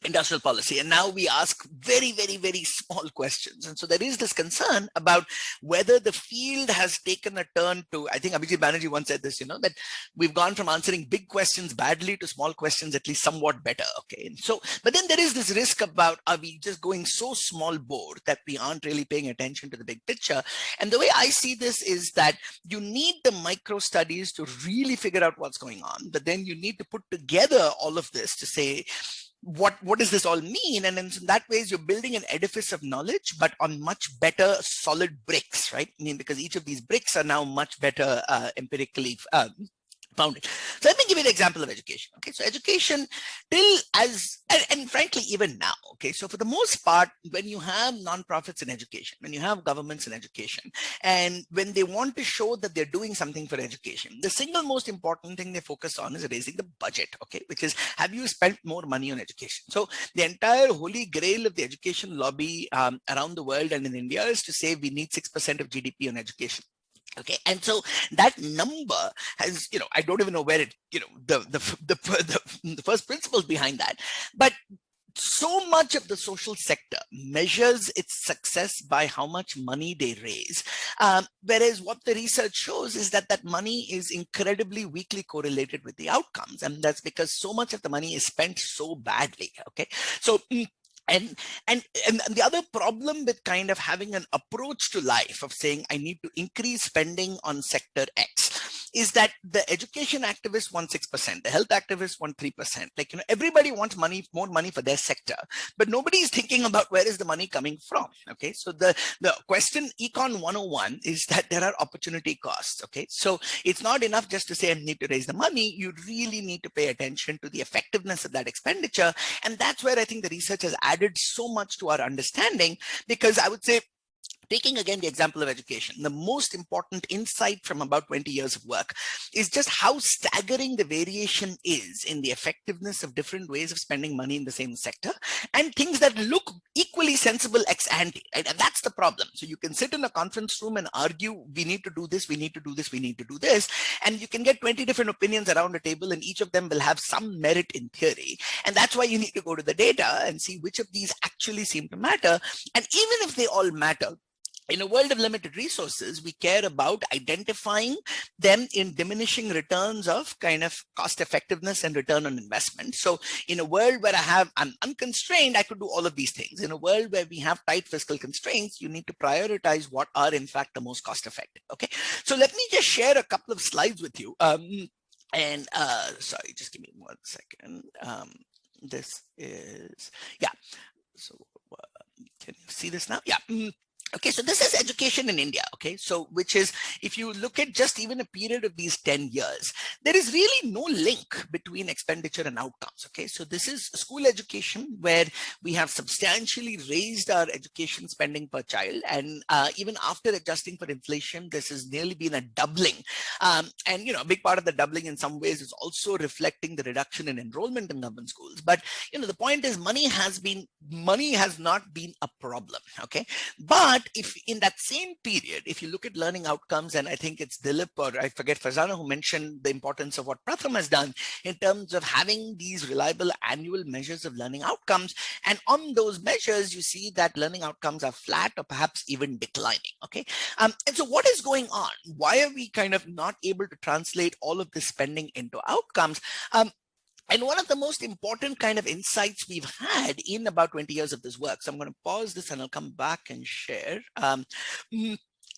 industrial policy. And now we ask very, very, very small questions. And so there is this concern about whether the field has taken a turn to, I think Abhijit Banerjee once said this, that we've gone from answering big questions badly to small questions at least somewhat better. Okay. And so, but then there is this risk about, are we just going so small board that we aren't really paying attention to the big picture? And the way I see this is that you need the micro studies to really figure out what's going on, but then you need to put together all of this to say, what does this all mean? And in that ways, you're building an edifice of knowledge, but on much better solid bricks, right? Because each of these bricks are now much better empirically founded. So let me give you an example of education. Okay, so education and frankly, even now, okay, so for the most part, when you have nonprofits in education, when you have governments in education, and when they want to show that they're doing something for education, the single most important thing they focus on is raising the budget, okay, which is, have you spent more money on education? So the entire holy grail of the education lobby around the world and in India is to say we need 6% of GDP on education. Okay, and so that number has, I don't even know where it, the first principles behind that, but so much of the social sector measures its success by how much money they raise, whereas what the research shows is that that money is incredibly weakly correlated with the outcomes, and that's because so much of the money is spent so badly. Okay, so. And the other problem with kind of having an approach to life of saying, I need to increase spending on sector X, is that the education activists want 6%, the health activists want 3%. Everybody wants more money for their sector, but nobody is thinking about where is the money coming from. Okay, so the question Econ 101 is that there are opportunity costs. Okay, so it's not enough just to say I need to raise the money. You really need to pay attention to the effectiveness of that expenditure, and that's where I think the research has added so much to our understanding, because I would say taking again the example of education, the most important insight from about 20 years of work is just how staggering the variation is in the effectiveness of different ways of spending money in the same sector, and things that look equally sensible ex ante, right? And that's the problem. So you can sit in a conference room and argue, we need to do this, we need to do this, we need to do this, and you can get 20 different opinions around a table, and each of them will have some merit in theory. And that's why you need to go to the data and see which of these actually seem to matter. And even if they all matter, in a world of limited resources, we care about identifying them in diminishing returns of kind of cost effectiveness and return on investment. So in a world where I'm unconstrained, I could do all of these things. In a world where we have tight fiscal constraints, you need to prioritize what are in fact the most cost effective. Okay, so let me just share a couple of slides with you. Sorry, just give me 1 second. This is, yeah. So can you see this now? Yeah. Okay, so this is education in India, okay? So which is, if you look at just even a period of these 10 years, there is really no link between expenditure and outcomes, okay? So this is school education where we have substantially raised our education spending per child. And even after adjusting for inflation, this has nearly been a doubling. And, you know, a big part of the doubling in some ways is also reflecting the reduction in enrollment in government schools. But, you know, the point is money has not been a problem, okay? But if in that same period, if you look at learning outcomes, and I think it's Dilip or I forget Farzana who mentioned the importance of what Pratham has done in terms of having these reliable annual measures of learning outcomes. And on those measures, you see that learning outcomes are flat or perhaps even declining. Okay. And so what is going on? Why are we kind of not able to translate all of this spending into outcomes? And one of the most important kind of insights we've had in about 20 years of this work, so I'm going to pause this and I'll come back and share,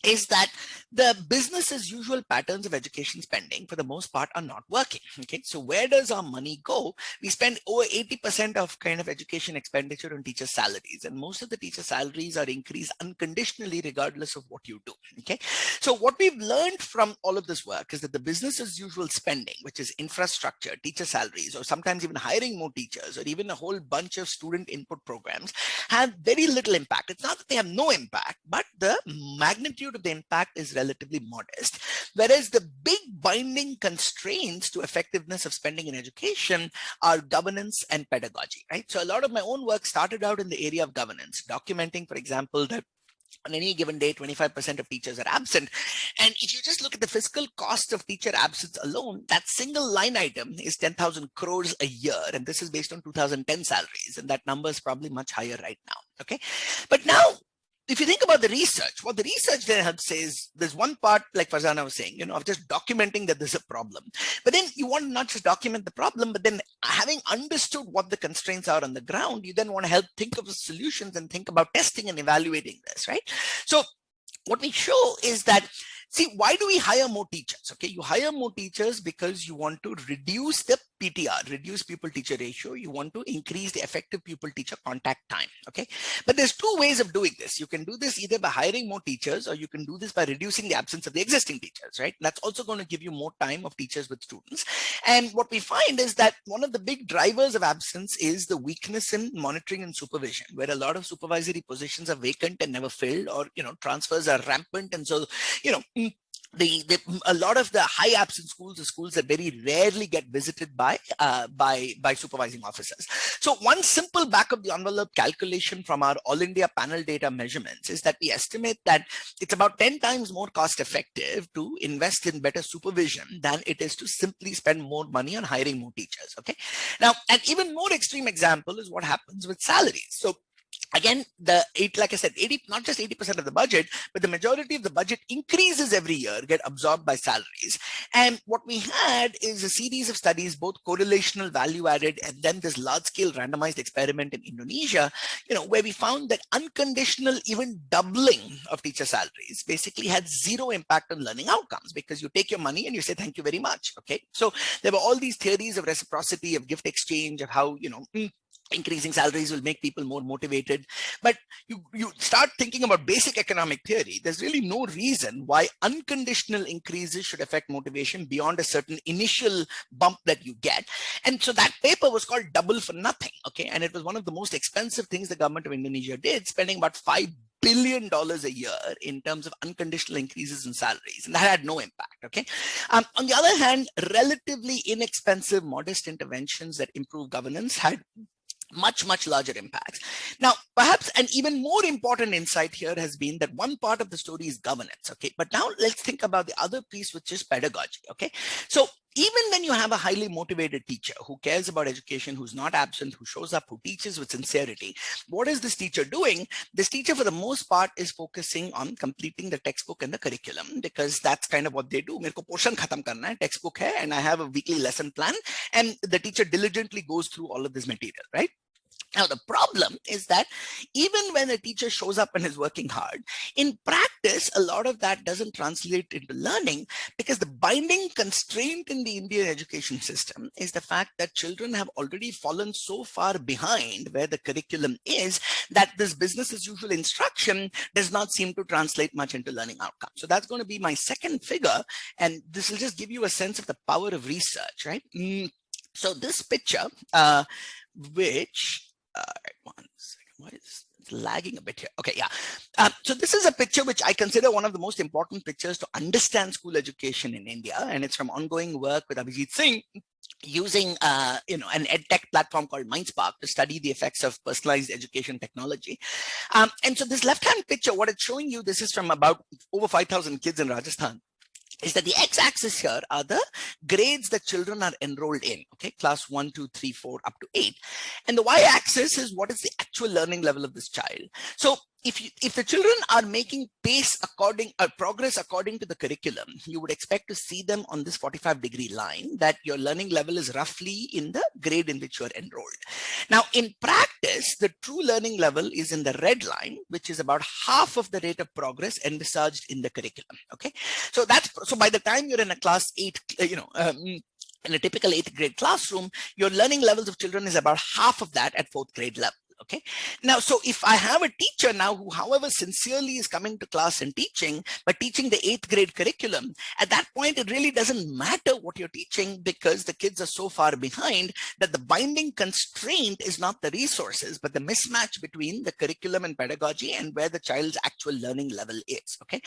is that the business as usual patterns of education spending for the most part are not working. Okay, so where does our money go? We spend over 80% of kind of education expenditure on teacher salaries, and most of the teacher salaries are increased unconditionally regardless of what you do. Okay, so what we've learned from all of this work is that the business as usual spending, which is infrastructure, teacher salaries, or sometimes even hiring more teachers, or even a whole bunch of student input programs, have very little impact. It's not that they have no impact, but the magnitude of the impact is relatively modest. Whereas the big binding constraints to effectiveness of spending in education are governance and pedagogy, right? So a lot of my own work started out in the area of governance, documenting, for example, that on any given day, 25% of teachers are absent. And if you just look at the fiscal cost of teacher absence alone, that single line item is 10,000 crores a year. And this is based on 2010 salaries. And that number is probably much higher right now. Okay. But now, if you think about the research, what the research then helps say is there's one part, like Farzana was saying, you know, of just documenting that there's a problem. But then you want to not just document the problem, but then having understood what the constraints are on the ground, you then want to help think of the solutions and think about testing and evaluating this, right? So what we show is that, see, why do we hire more teachers? Okay, you hire more teachers because you want to reduce the PTR, reduce pupil-teacher ratio. You want to increase the effective pupil-teacher contact time. Okay, but there's two ways of doing this. You can do this either by hiring more teachers, or you can do this by reducing the absence of the existing teachers, right? That's also going to give you more time of teachers with students. And what we find is that one of the big drivers of absence is the weakness in monitoring and supervision, where a lot of supervisory positions are vacant and never filled, or, you know, transfers are rampant. And so, you know, a lot of the high absence schools are schools that very rarely get visited by supervising officers. So one simple back of the envelope calculation from our All India panel data measurements is that we estimate that it's about 10 times more cost effective to invest in better supervision than it is to simply spend more money on hiring more teachers. Okay. Now, an even more extreme example is what happens with salaries. So again, like I said, not just 80% of the budget, but the majority of the budget increases every year, get absorbed by salaries. And what we had is a series of studies, both correlational, value added, and then this large scale randomized experiment in Indonesia, you know, where we found that unconditional, even doubling of teacher salaries basically had zero impact on learning outcomes, because you take your money and you say, thank you very much. Okay. So there were all these theories of reciprocity, of gift exchange, of how, you know, increasing salaries will make people more motivated. But you start thinking about basic economic theory. There's really no reason why unconditional increases should affect motivation beyond a certain initial bump that you get. And so that paper was called Double for Nothing. Okay. And it was one of the most expensive things the government of Indonesia did, spending about $5 billion a year in terms of unconditional increases in salaries, and that had no impact. Okay. On the other hand, relatively inexpensive, modest interventions that improve governance had much larger impacts. Now, perhaps an even more important insight here has been that one part of the story is governance. Okay, but now let's think about the other piece, which is pedagogy. Okay, so even when you have a highly motivated teacher who cares about education, who's not absent, who shows up, who teaches with sincerity, what is this teacher doing? This teacher, for the most part, is focusing on completing the textbook and the curriculum, because that's kind of what they do. Mere ko portion khatam karna hai, textbook hai, and I have a weekly lesson plan, and the teacher diligently goes through all of this material, right? Now, the problem is that even when a teacher shows up and is working hard, in practice, a lot of that doesn't translate into learning, because the binding constraint in the Indian education system is the fact that children have already fallen so far behind where the curriculum is that this business as usual instruction does not seem to translate much into learning outcomes. So that's going to be my second figure, and this will just give you a sense of the power of research, right? So this picture, which one second, why is it lagging a bit here? Okay, yeah. So this is a picture which I consider one of the most important pictures to understand school education in India, and it's from ongoing work with Abhijit Singh using an edtech platform called Mindspark to study the effects of personalized education technology. And so this left-hand picture, what it's showing you, this is from about over 5,000 kids in Rajasthan, is that the x-axis here are the grades that children are enrolled in, okay, class 1, 2, 3, 4, up to 8. And the y-axis is what is the actual learning level of this child. So if the children are making progress according to the curriculum, you would expect to see them on this 45-degree line, that your learning level is roughly in the grade in which you are enrolled. Now, in practice, the true learning level is in the red line, which is about half of the rate of progress envisaged in the curriculum. Okay, so by the time you're in a class 8, in a typical 8th grade classroom, your learning levels of children is about half of that at 4th grade level. Okay. Now, so if I have a teacher now who, however, sincerely is coming to class and teaching, but teaching the 8th grade curriculum, at that point, it really doesn't matter what you're teaching, because the kids are so far behind that the binding constraint is not the resources, but the mismatch between the curriculum and pedagogy and where the child's actual learning level is. Okay.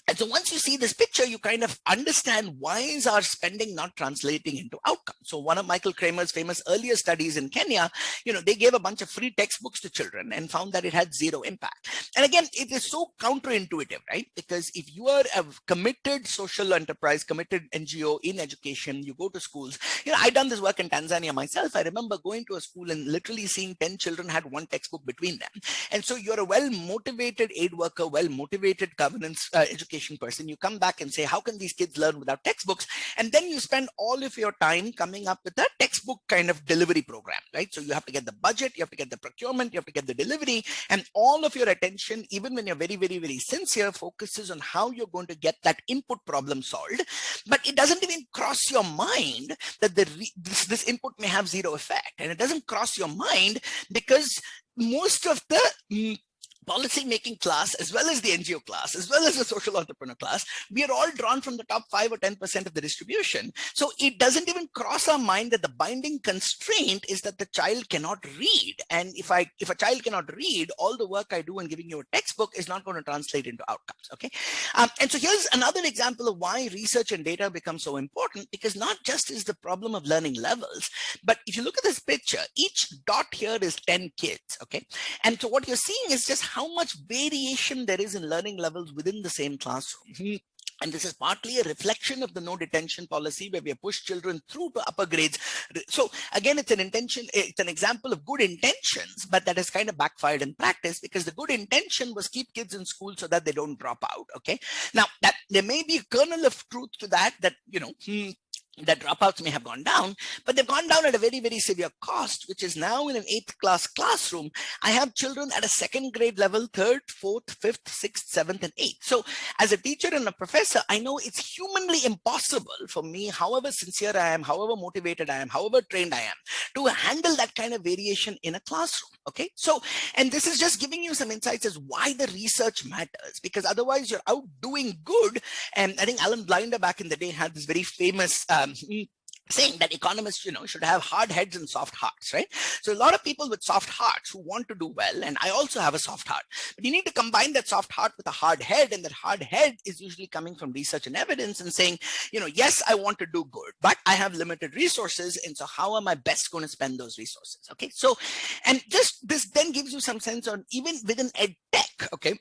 And so once you see this picture, you kind of understand why is our spending not translating into outcomes. So one of Michael Kramer's famous earlier studies in Kenya, they gave a bunch of free textbooks to children and found that it had zero impact. And again, it is so counterintuitive, right? Because if you are a committed social enterprise, committed NGO in education, you go to schools. I've done this work in Tanzania myself. I remember going to a school and literally seeing 10 children had one textbook between them. And so you're a well-motivated aid worker, well-motivated governance education person. You come back and say, how can these kids learn without textbooks? And then you spend all of your time coming up with a textbook kind of delivery program, right? So you have to get the budget, you have to get the procurement, you have to get the delivery, and all of your attention, even when you're very, very, very sincere, focuses on how you're going to get that input problem solved. But it doesn't even cross your mind that this input may have zero effect. And it doesn't cross your mind because most of the policy-making class, as well as the NGO class, as well as the social entrepreneur class, we are all drawn from the top 5 or 10% of the distribution. So it doesn't even cross our mind that the binding constraint is that the child cannot read. And if a child cannot read, all the work I do in giving you a textbook is not going to translate into outcomes. Okay. And so here's another example of why research and data become so important, because not just is the problem of learning levels, but if you look at this picture, each dot here is 10 kids. Okay. And so what you're seeing is just how much variation there is in learning levels within the same classroom. And this is partly a reflection of the no detention policy, where we have pushed children through to upper grades. So again, it's an example of good intentions, but that has kind of backfired in practice, because the good intention was keep kids in school so that they don't drop out. Okay. Now that there may be a kernel of truth to that that dropouts may have gone down, but they've gone down at a very, very severe cost, which is now in an 8th class classroom, I have children at a 2nd grade level, 3rd, 4th, 5th, 6th, 7th, and 8th. So as a teacher and a professor, I know it's humanly impossible for me, however sincere I am, however motivated I am, however trained I am, to handle that kind of variation in a classroom. Okay. So, and this is just giving you some insights as why the research matters, because otherwise you're out doing good. And I think Alan Blinder back in the day had this very famous saying that economists, should have hard heads and soft hearts, right? So a lot of people with soft hearts who want to do well, and I also have a soft heart, but you need to combine that soft heart with a hard head, and that hard head is usually coming from research and evidence and saying, yes, I want to do good, but I have limited resources, and so how am I best going to spend those resources? Okay, so, and just this then gives you some sense on even within ed tech, okay,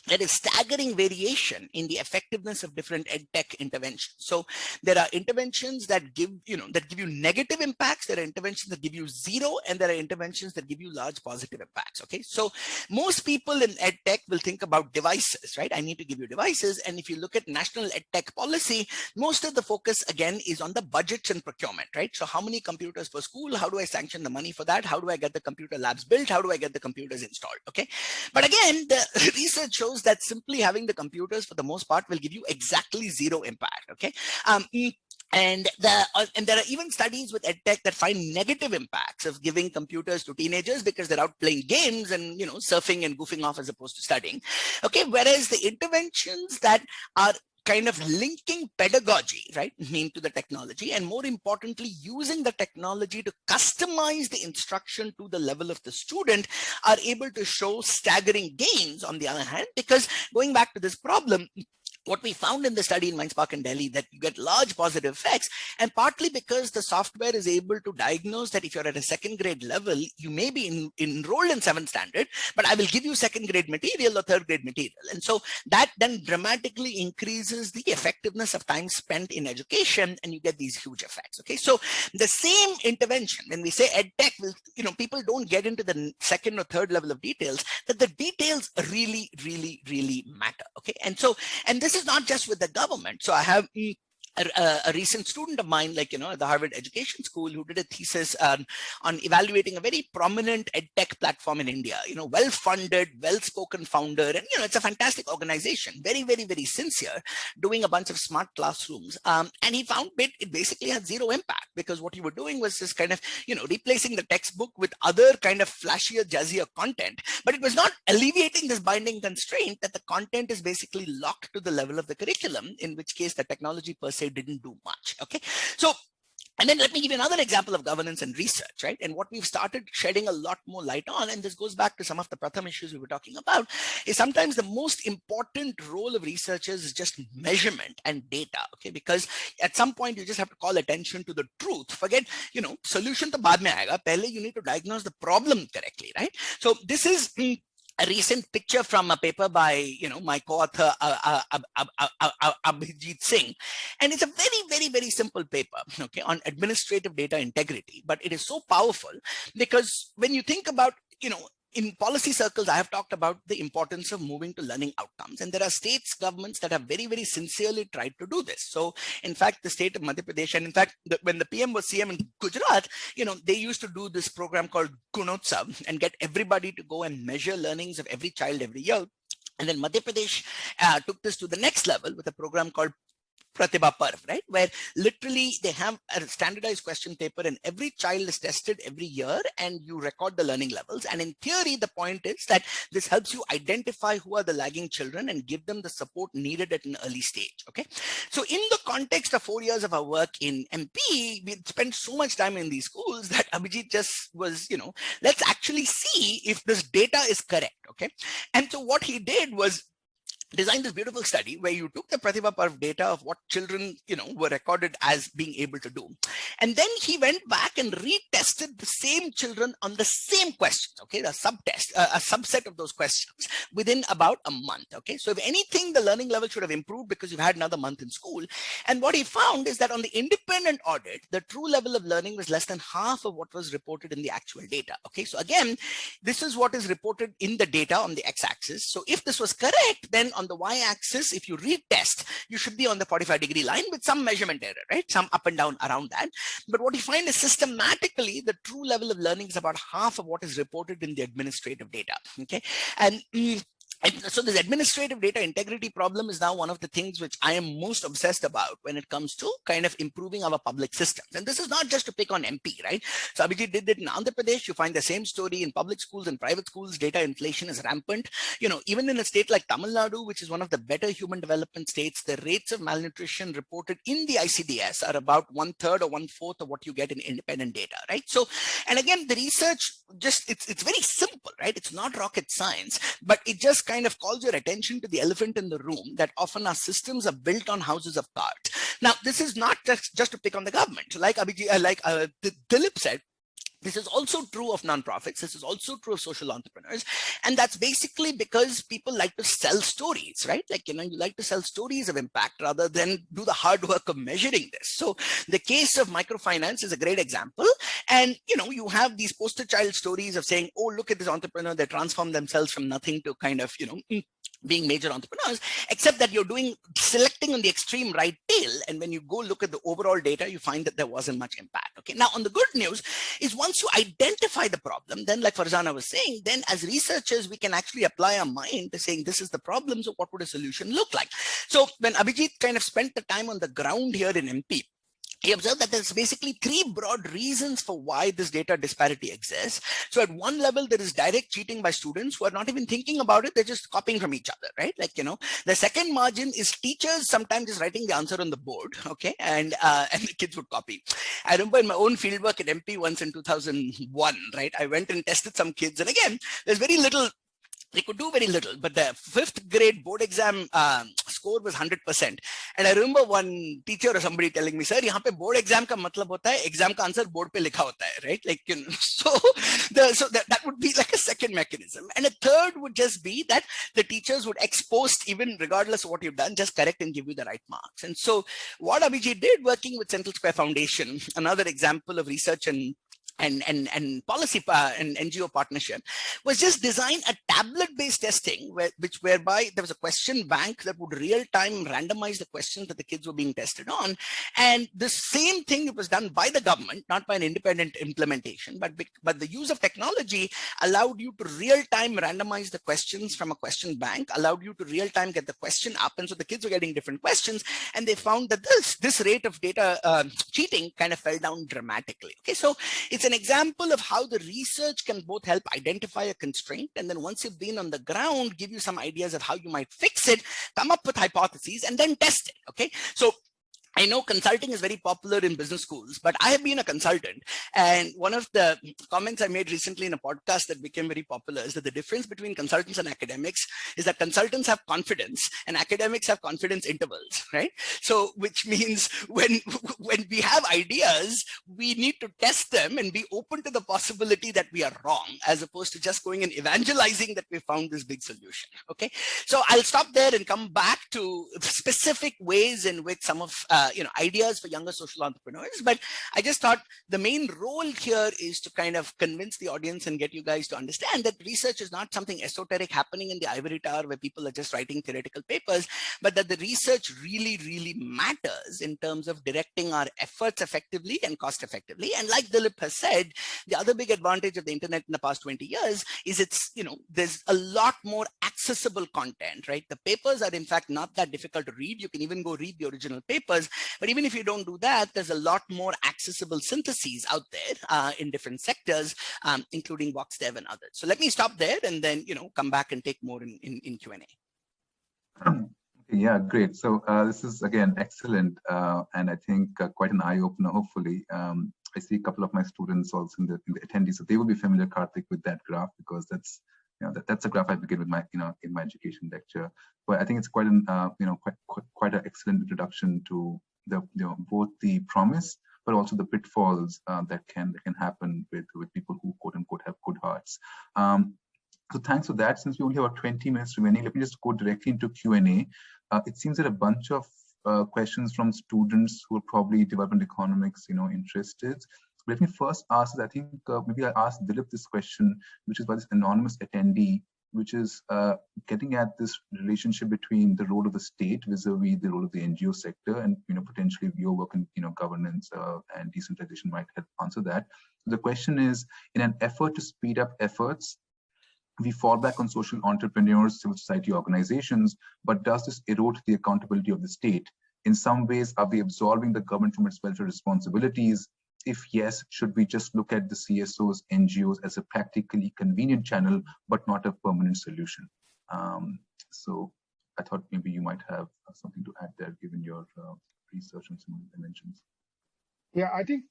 there is staggering variation in the effectiveness of different edtech interventions. So there are interventions that give you negative impacts. There are interventions that give you zero, and there are interventions that give you large positive impacts. Okay, so most people in edtech will think about devices, right? I need to give you devices, and if you look at national edtech policy, most of the focus again is on the budgets and procurement, right? So how many computers per school? How do I sanction the money for that? How do I get the computer labs built? How do I get the computers installed? Okay, but again, the research shows that simply having the computers for the most part will give you exactly zero impact. Okay, and there are even studies with edtech that find negative impacts of giving computers to teenagers because they're out playing games and surfing and goofing off as opposed to studying. Okay, whereas the interventions that are kind of linking pedagogy, right, to the technology, and more importantly, using the technology to customize the instruction to the level of the student, are able to show staggering gains on the other hand, because going back to this problem, what we found in the study in Mindspark in Delhi, that you get large positive effects, and partly because the software is able to diagnose that if you're at a second grade level, you may be enrolled in 7th standard, but I will give you second grade material or third grade material. And so that then dramatically increases the effectiveness of time spent in education, and you get these huge effects. Okay, so the same intervention, when we say edtech, will, people don't get into the second or third level of details, that the details really, really, really matter. Okay, and this is not just with the government. So I have a recent student of mine, at the Harvard Education School, who did a thesis on evaluating a very prominent edtech platform in India, well-funded, well-spoken founder. And, it's a fantastic organization, very, very, very sincere, doing a bunch of smart classrooms. And he found it basically had zero impact, because what you were doing was just kind of, replacing the textbook with other kind of flashier, jazzier content. But it was not alleviating this binding constraint that the content is basically locked to the level of the curriculum, in which case the technology per se didn't do much. Okay, so, and then let me give you another example of governance and research, right? And what we've started shedding a lot more light on, and this goes back to some of the Pratham issues we were talking about, is sometimes the most important role of researchers is just measurement and data, okay? Because at some point you just have to call attention to the truth. Forget, solution to baad mein aayega. Pehle you need to diagnose the problem correctly, right? So this is a recent picture from a paper by, my co-author, Abhijit Singh. And it's a very, very, very simple paper, okay, on administrative data integrity. But it is so powerful because when you think about, in policy circles, I have talked about the importance of moving to learning outcomes. And there are states, governments that have very, very sincerely tried to do this. So in fact, the state of Madhya Pradesh, and in fact, when the PM was CM in Gujarat, they used to do this program called Gunotsav and get everybody to go and measure learnings of every child every year. And then Madhya Pradesh took this to the next level with a program called Pratibha Parv, right? Where literally they have a standardized question paper and every child is tested every year and you record the learning levels. And in theory, the point is that this helps you identify who are the lagging children and give them the support needed at an early stage, okay? So in the context of 4 years of our work in MP, we spent so much time in these schools that Abhijit just was, let's actually see if this data is correct, okay? And so what he did was designed this beautiful study where you took the Pratibha Parv data of what children, were recorded as being able to do. And then he went back and retested the same children on the same questions, okay, the subtest, a subset of those questions within about a month, okay. So if anything, the learning level should have improved because you've had another month in school. And what he found is that on the independent audit, the true level of learning was less than half of what was reported in the actual data, okay. So again, this is what is reported in the data on the x-axis. So if this was correct, then on the y-axis, if you retest, you should be on the 45-degree line with some measurement error, right? Some up and down around that. But what you find is systematically, the true level of learning is about half of what is reported in the administrative data, okay? And so this administrative data integrity problem is now one of the things which I am most obsessed about when it comes to kind of improving our public systems. And this is not just to pick on MP, right? So Abhijit did it in Andhra Pradesh. You find the same story in public schools and private schools. Data inflation is rampant. Even in a state like Tamil Nadu, which is one of the better human development states, the rates of malnutrition reported in the ICDS are about 1/3 or 1/4 of what you get in independent data, right? So, and again, the research it's very simple, right? It's not rocket science, but it just kind of calls your attention to the elephant in the room, that often our systems are built on houses of cards. Now, this is not just to pick on the government. Like Dilip said, this is also true of nonprofits. This is also true of social entrepreneurs. And that's basically because people like to sell stories, right? Like, you like to sell stories of impact rather than do the hard work of measuring this. So the case of microfinance is a great example. And, you have these poster child stories of saying, oh, look at this entrepreneur, they transformed themselves from nothing to kind of, being major entrepreneurs, except that you're selecting on the extreme right tail. And when you go look at the overall data, you find that there wasn't much impact. Okay. Now, on the good news is once you identify the problem, then like Farzana was saying, then as researchers, we can actually apply our mind to saying, this is the problem. So what would a solution look like? So when Abhijit kind of spent the time on the ground here in MP, he observed that there's basically 3 broad reasons for why this data disparity exists. So at one level, there is direct cheating by students who are not even thinking about it. They're just copying from each other, right? Like, the second margin is teachers sometimes just writing the answer on the board, okay? And the kids would copy. I remember in my own fieldwork at MP once in 2001, right? I went and tested some kids. And again, there's very little. They could do very little, but the 5th grade board exam score was 100%. And I remember one teacher or somebody telling me, sir, यहाँ पे board exam का मतलब होता है exam का answer board पे लिखा होता है, right? Like, so that would be like a second mechanism. And a third would just be that the teachers would ex post, even regardless of what you've done, just correct and give you the right marks. And so what Abhijit did, working with Central Square Foundation, another example of research and policy and NGO partnership, was just design a tablet-based testing whereby there was a question bank that would real-time randomize the questions that the kids were being tested on. And the same thing was done by the government, not by an independent implementation, but the use of technology allowed you to real-time randomize the questions from a question bank, allowed you to real-time get the question up. And so the kids were getting different questions, and they found that this rate of data cheating kind of fell down dramatically. Okay, so it's an example of how the research can both help identify a constraint, and then once you've been on the ground, give you some ideas of how you might fix it, come up with hypotheses, and then test it. Okay, so I know consulting is very popular in business schools, but I have been a consultant. And one of the comments I made recently in a podcast that became very popular is that the difference between consultants and academics is that consultants have confidence and academics have confidence intervals, right? So, which means when we have ideas, we need to test them and be open to the possibility that we are wrong, as opposed to just going and evangelizing that we found this big solution. Okay, so I'll stop there and come back to specific ways in which some of ideas for younger social entrepreneurs. But I just thought the main role here is to kind of convince the audience and get you guys to understand that research is not something esoteric happening in the ivory tower where people are just writing theoretical papers, but that the research really, really matters in terms of directing our efforts effectively and cost effectively. And like Dilip has said, the other big advantage of the internet in the past 20 years is there's a lot more accessible content, right? The papers are in fact not that difficult to read. You can even go read the original papers. But even if you don't do that, there's a lot more accessible syntheses out there in different sectors, including VoxDev and others. So let me stop there and then, come back and take more in Q&A. Yeah, great. So this is, again, excellent. And I think quite an eye-opener, hopefully. I see a couple of my students also in the attendees, so they will be familiar, Karthik, with that graph, because that's that's a graph I begin with my in my education lecture. But I think it's quite an quite an excellent introduction to the both the promise but also the pitfalls that can happen with people who quote unquote have good hearts. So thanks for that. Since we only have about 20 minutes remaining, let me just go directly into Q&A. It seems that a bunch of questions from students who are probably development economics, interested. Let me first ask, I think maybe I'll ask Dilip this question, which is by this anonymous attendee, which is getting at this relationship between the role of the state vis-a-vis the role of the NGO sector, and potentially your work in governance and decentralization might help answer that. So the question is, in an effort to speed up efforts, we fall back on social entrepreneurs, civil society organizations, but does this erode the accountability of the state? In some ways, are we absolving the government from its welfare responsibilities? If yes, should we just look at the CSOs, NGOs as a practically convenient channel, but not a permanent solution? So I thought maybe you might have something to add there, given your research on some of the dimensions. Yeah, I think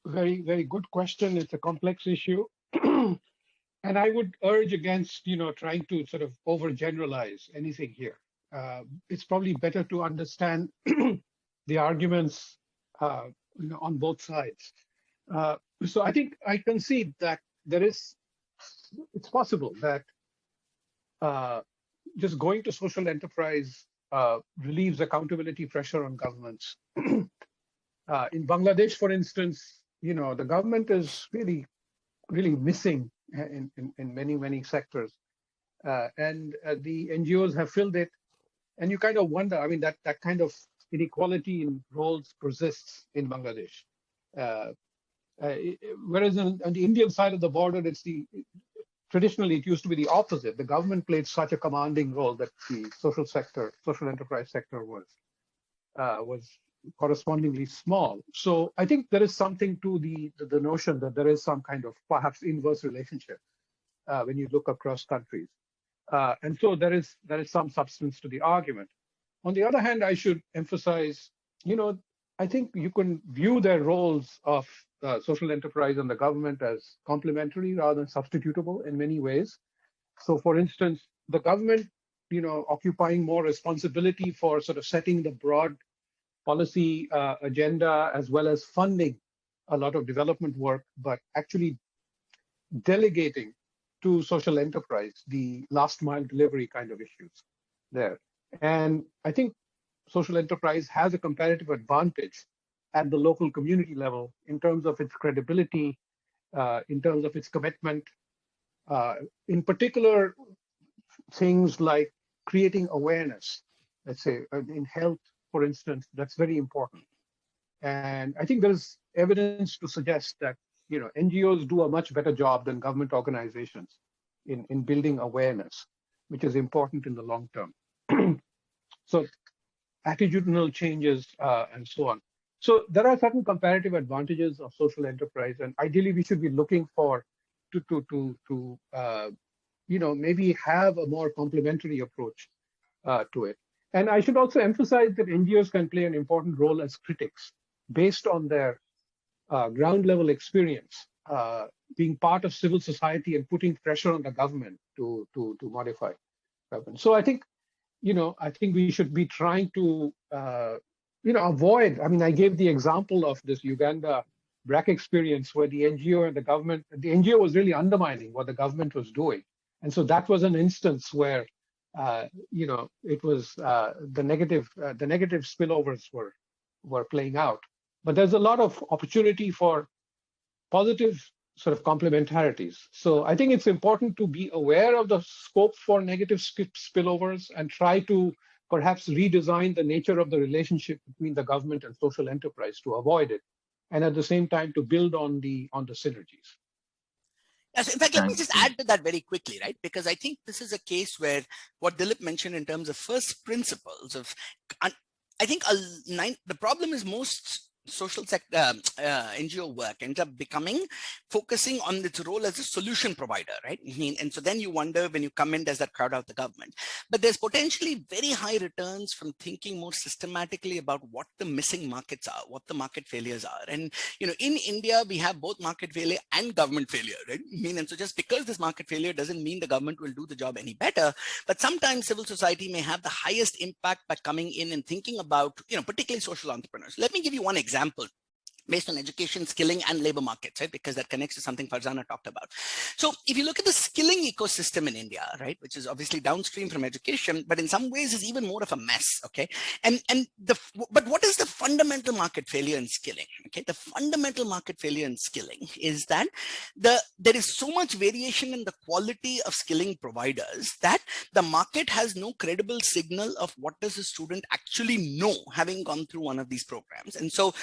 very, very good question. It's a complex issue. And I would urge against, trying to sort of overgeneralize anything here. It's probably better to understand the arguments on both sides. So I think I concede that it's possible that just going to social enterprise relieves accountability pressure on governments. In Bangladesh, for instance, the government is really missing in many sectors, and the NGOs have filled it. And you kind of wonder, I mean, that kind of inequality in roles persists in Bangladesh. Whereas on the Indian side of the border, traditionally it used to be the opposite. The government played such a commanding role that the social enterprise sector was correspondingly small. So I think there is something to the notion that there is some kind of perhaps inverse relationship when you look across countries. And so there is some substance to the argument. On the other hand, I should emphasize, I think you can view their roles of social enterprise and the government as complementary rather than substitutable in many ways. So for instance, the government, occupying more responsibility for sort of setting the broad policy agenda as well as funding a lot of development work, but actually delegating to social enterprise the last mile delivery kind of issues there. And I think social enterprise has a comparative advantage at the local community level in terms of its credibility, in terms of its commitment, in particular things like creating awareness, let's say in health, for instance, that's very important. And I think there's evidence to suggest that NGOs do a much better job than government organizations in building awareness, which is important in the long term. So attitudinal changes and so on. So there are certain comparative advantages of social enterprise, and ideally we should be looking to maybe have a more complementary approach to it. And I should also emphasize that NGOs can play an important role as critics based on their ground level experience, being part of civil society and putting pressure on the government to modify government. So I think we should be trying to avoid. I mean, I gave the example of this Uganda BRAC experience where the NGO and the NGO was really undermining what the government was doing, and so that was an instance where it was the negative spillovers were playing out. But there's a lot of opportunity for positive sort of complementarities. So I think it's important to be aware of the scope for negative spillovers and try to perhaps redesign the nature of the relationship between the government and social enterprise to avoid it, and at the same time to build on the synergies. Yes, in fact, let me just add to that very quickly, right? Because I think this is a case where what Dilip mentioned in terms of first principles of, I think the problem is most social sector NGO work ends up focusing on its role as a solution provider, right? I mean, and so then you wonder when you come in, does that crowd out the government? But there's potentially very high returns from thinking more systematically about what the missing markets are, what the market failures are. And, in India, we have both market failure and government failure, right? I mean, and so just because this market failure doesn't mean the government will do the job any better, but sometimes civil society may have the highest impact by coming in and thinking about, particularly social entrepreneurs. Let me give you one example based on education, skilling, and labor markets, right? Because that connects to something Farzana talked about. So if you look at the skilling ecosystem in India, right, which is obviously downstream from education, but in some ways is even more of a mess, okay? But what is the fundamental market failure in skilling? Okay, the fundamental market failure in skilling is that there is so much variation in the quality of skilling providers that the market has no credible signal of what does a student actually know having gone through one of these programs. And so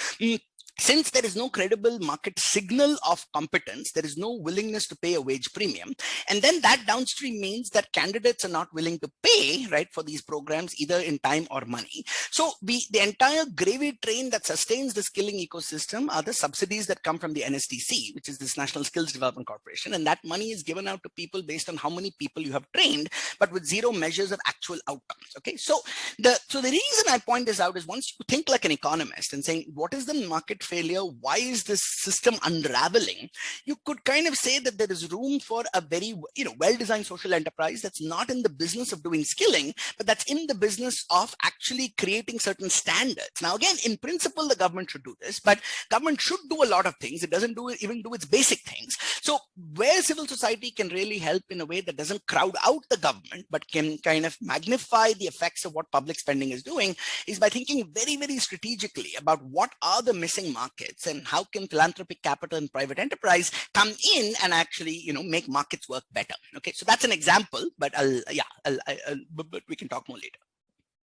since there is no credible market signal of competence, there is no willingness to pay a wage premium. And then that downstream means that candidates are not willing to pay, right, for these programs, either in time or money. So the entire gravy train that sustains the skilling ecosystem are the subsidies that come from the NSDC, which is this National Skills Development Corporation. And that money is given out to people based on how many people you have trained, but with zero measures of actual outcomes. Okay, so the reason I point this out is, once you think like an economist and saying, what is the market failure? Why is this system unraveling? You could kind of say that there is room for a very, well-designed social enterprise that's not in the business of doing skilling, but that's in the business of actually creating certain standards. Now, again, in principle, the government should do this, but government should do a lot of things. It doesn't even do its basic things. So where civil society can really help in a way that doesn't crowd out the government, but can kind of magnify the effects of what public spending is doing, is by thinking very, very strategically about what are the missing markets and how can philanthropic capital and private enterprise come in and actually, make markets work better. Okay, so that's an example, but but we can talk more later.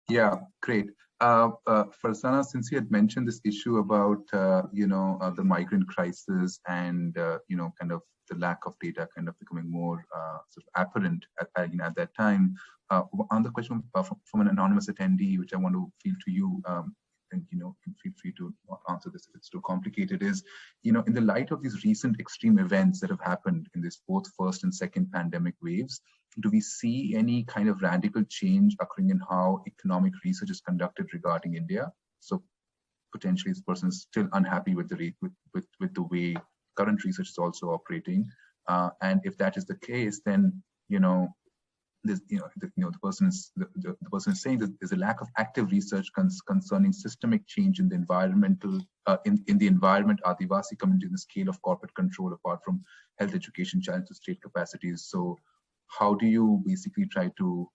Yeah, great. Farzana, since you had mentioned this issue about the migrant crisis and kind of the lack of data kind of becoming more sort of apparent at that time, on the question from an anonymous attendee, which I want to field to you, and feel free to answer this if it's too complicated, is in the light of these recent extreme events that have happened in this both first and second pandemic waves, do we see any kind of radical change occurring in how economic research is conducted regarding India? So potentially this person is still unhappy with the way current research is also operating, and if that is the case, then the person is saying that there's a lack of active research concerning systemic change in the environmental in the environment, Adivasi community, in the scale of corporate control, apart from health education challenge to state capacities. So how do you basically try to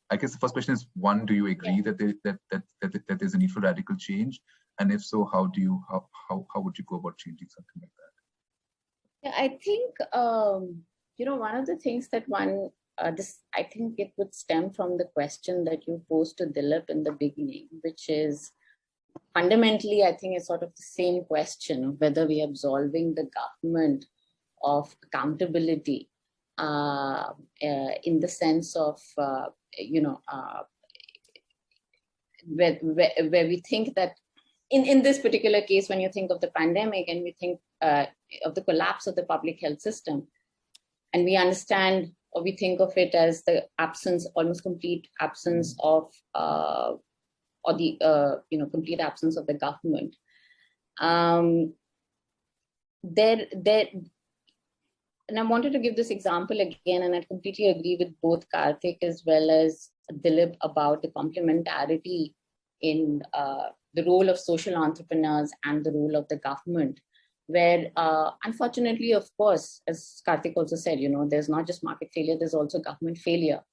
I guess the first question is, one, do you agree that there's a need for radical change, and if so, how would you go about changing something like that? Yeah, I think one of the things that I think it would stem from the question that you posed to Dilip in the beginning, which is fundamentally, I think it's sort of the same question of whether we are absolving the government of accountability in the sense of, where we think that in this particular case, when you think of the pandemic and we think of the collapse of the public health system, and we understand, or we think of it as the absence, almost complete absence of, complete absence of the government. And I wanted to give this example again, and I completely agree with both Karthik as well as Dilip about the complementarity in the role of social entrepreneurs and the role of the government, where unfortunately, of course, as Karthik also said, there's not just market failure, there's also government failure.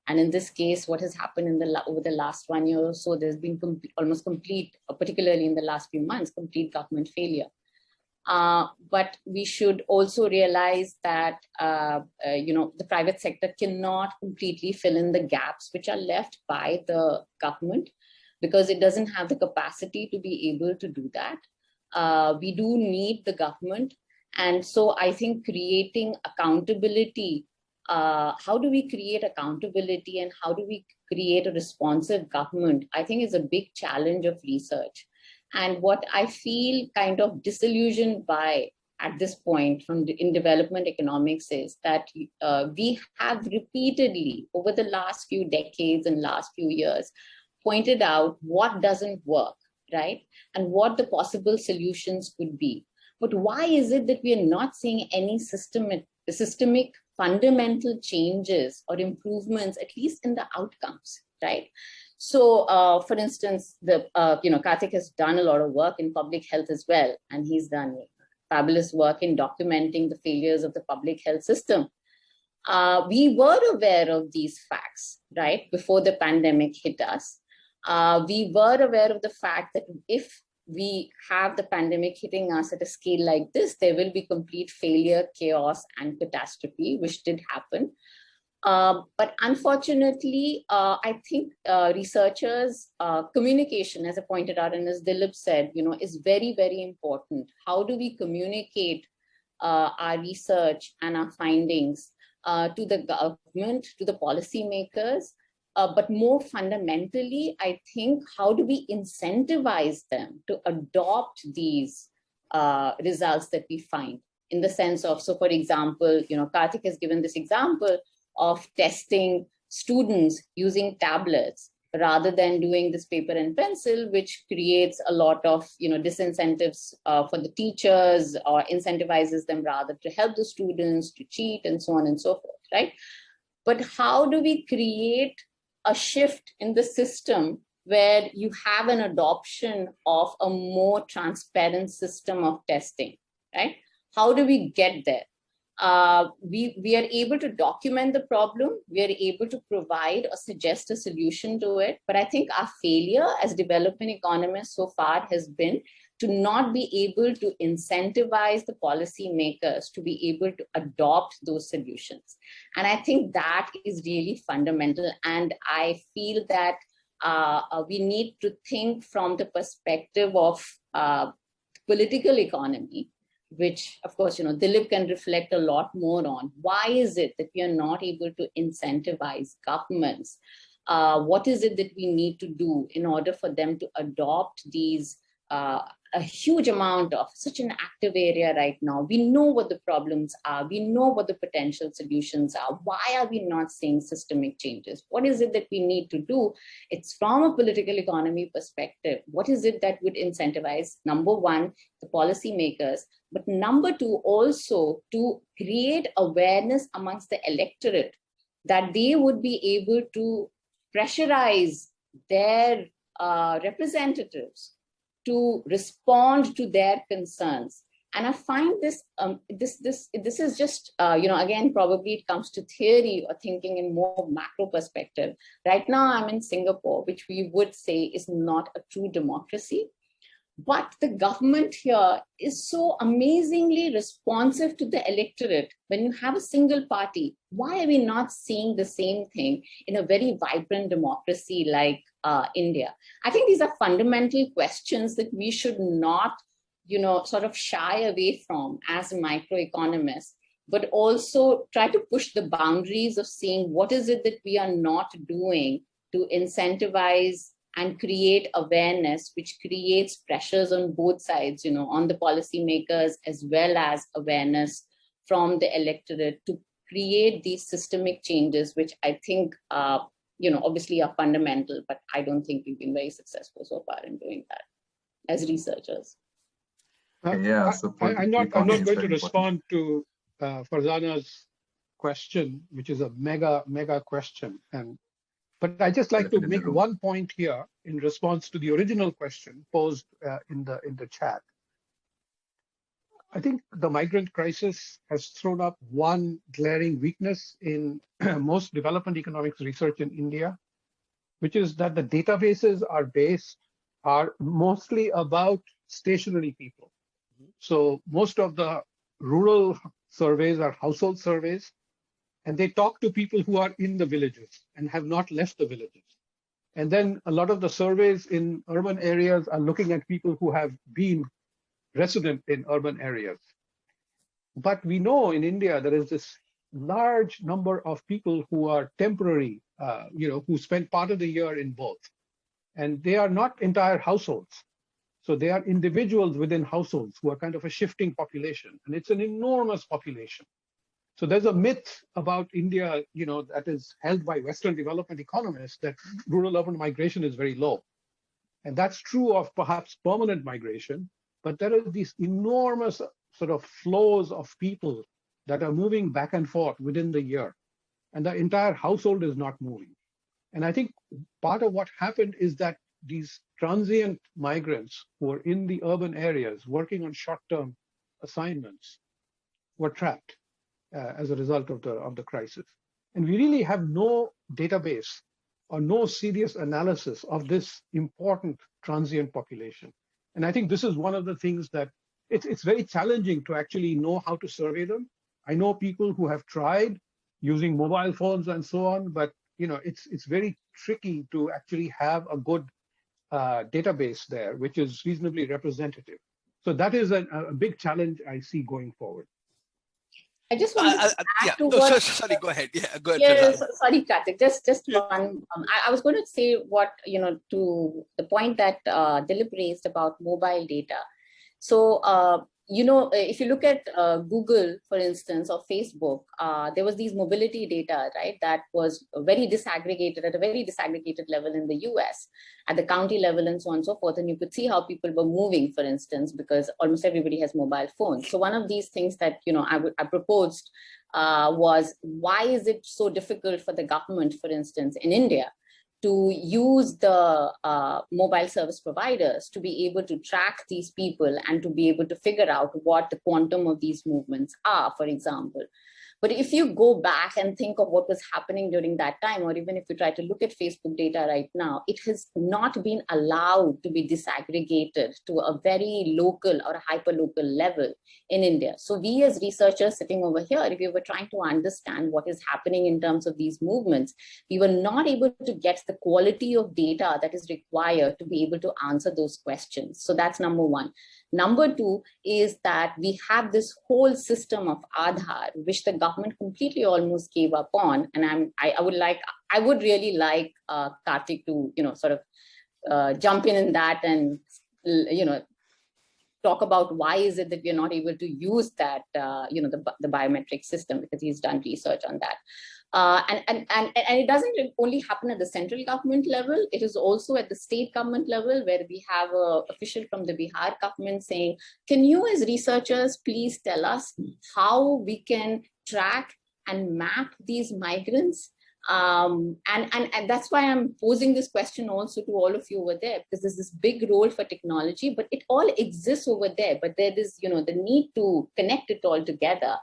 And in this case, what has happened over the last 1 year or so, there's been almost complete, particularly in the last few months, complete government failure. But we should also realize that, the private sector cannot completely fill in the gaps which are left by the government, because it doesn't have the capacity to be able to do that. We do need the government. And so I think creating accountability, how do we create accountability and how do we create a responsive government, I think is a big challenge of research. And what I feel kind of disillusioned by at this point in development economics is that we have repeatedly over the last few decades and last few years pointed out what doesn't work, right? And what the possible solutions could be. But why is it that we are not seeing any systemic fundamental changes or improvements, at least in the outcomes, right? So, for instance, Karthik has done a lot of work in public health as well, and he's done fabulous work in documenting the failures of the public health system. We were aware of these facts, right, before the pandemic hit us. We were aware of the fact that if we have the pandemic hitting us at a scale like this, there will be complete failure, chaos, and catastrophe, which did happen. But unfortunately, I think researchers' communication, as I pointed out, and as Dilip said, is very, very important. How do we communicate our research and our findings to the government, to the policymakers? But more fundamentally, I think, how do we incentivize them to adopt these results that we find? In the sense of, so for example, Karthik has given this example of testing students using tablets rather than doing this paper and pencil, which creates a lot of disincentives for the teachers, or incentivizes them rather to help the students to cheat and so on and so forth, right? But how do we create a shift in the system where you have an adoption of a more transparent system of testing, right? How do we get there? We are able to document the problem. We are able to provide or suggest a solution to it. But I think our failure as development economists so far has been to not be able to incentivize the policymakers to be able to adopt those solutions. And I think that is really fundamental. And I feel that we need to think from the perspective of political economy, which of course, Dilip can reflect a lot more on. Why is it that we are not able to incentivize governments? What is it that we need to do in order for them to adopt these, a huge amount of such an active area right now? We know what the problems are. We know what the potential solutions are. Why are we not seeing systemic changes? What is it that we need to do? It's from a political economy perspective. What is it that would incentivize, number one, the policymakers, but number two, also to create awareness amongst the electorate that they would be able to pressurize their representatives to respond to their concerns. And I find this this is just again, probably it comes to theory or thinking in more macro perspective. Right now I'm in Singapore, which we would say is not a true democracy. But the government here is so amazingly responsive to the electorate. When you have a single party, why are we not seeing the same thing in a very vibrant democracy like India? I think these are fundamental questions that we should not, sort of shy away from as microeconomists, but also try to push the boundaries of seeing what is it that we are not doing to incentivize and create awareness, which creates pressures on both sides, on the policymakers as well as awareness from the electorate to create these systemic changes, which I think, obviously are fundamental, but I don't think we've been very successful so far in doing that as researchers. Yeah, so I'm not going to respond to Farzana's question, which is a mega question. But I just like to make one point here in response to the original question posed in the chat. I think the migrant crisis has thrown up one glaring weakness in most development economics research in India, which is that the databases are mostly about stationary people. So most of the rural surveys are household surveys, and they talk to people who are in the villages and have not left the villages. And then a lot of the surveys in urban areas are looking at people who have been resident in urban areas. But we know in India, there is this large number of people who are temporary, who spend part of the year in both. And they are not entire households. So they are individuals within households who are kind of a shifting population. And it's an enormous population. So there's a myth about India, that is held by Western development economists, that rural-urban migration is very low. And that's true of perhaps permanent migration, but there are these enormous sort of flows of people that are moving back and forth within the year. And the entire household is not moving. And I think part of what happened is that these transient migrants who are in the urban areas working on short-term assignments were trapped as a result of the crisis. And we really have no database or no serious analysis of this important transient population. And I think this is one of the things that it's very challenging to actually know how to survey them. I know people who have tried using mobile phones and so on. But it's very tricky to actually have a good database there, which is reasonably representative. So that is a big challenge I see going forward. I just want to add to what. what. Sorry, go ahead. Yeah, go ahead. Yeah, sorry, Karthik. Just one. I was going to say what to the point that Dilip raised about mobile data. So if you look at Google, for instance, or Facebook, there was these mobility data, right? That was very disaggregated at a very disaggregated level in the US, at the county level and so on and so forth. And you could see how people were moving, for instance, because almost everybody has mobile phones. So one of these things that, I proposed was, why is it so difficult for the government, for instance, in India, to use the mobile service providers to be able to track these people and to be able to figure out what the quantum of these movements are, for example. But if you go back and think of what was happening during that time, or even if you try to look at Facebook data right now, it has not been allowed to be disaggregated to a very local or a hyper-local level in India. So we as researchers sitting over here, if we were trying to understand what is happening in terms of these movements, we were not able to get the quality of data that is required to be able to answer those questions. So that's number one. Number two is that we have this whole system of Aadhaar, which the government completely almost gave up on. And I would really like Karthik to, sort of jump in that and, talk about why is it that we're not able to use that, the biometric system, because he's done research on that. And it doesn't only happen at the central government level, it is also at the state government level, where we have an official from the Bihar government saying, can you as researchers please tell us how we can track and map these migrants? And that's why I'm posing this question also to all of you over there, because there's this big role for technology, but it all exists over there. But there is, the need to connect it all together.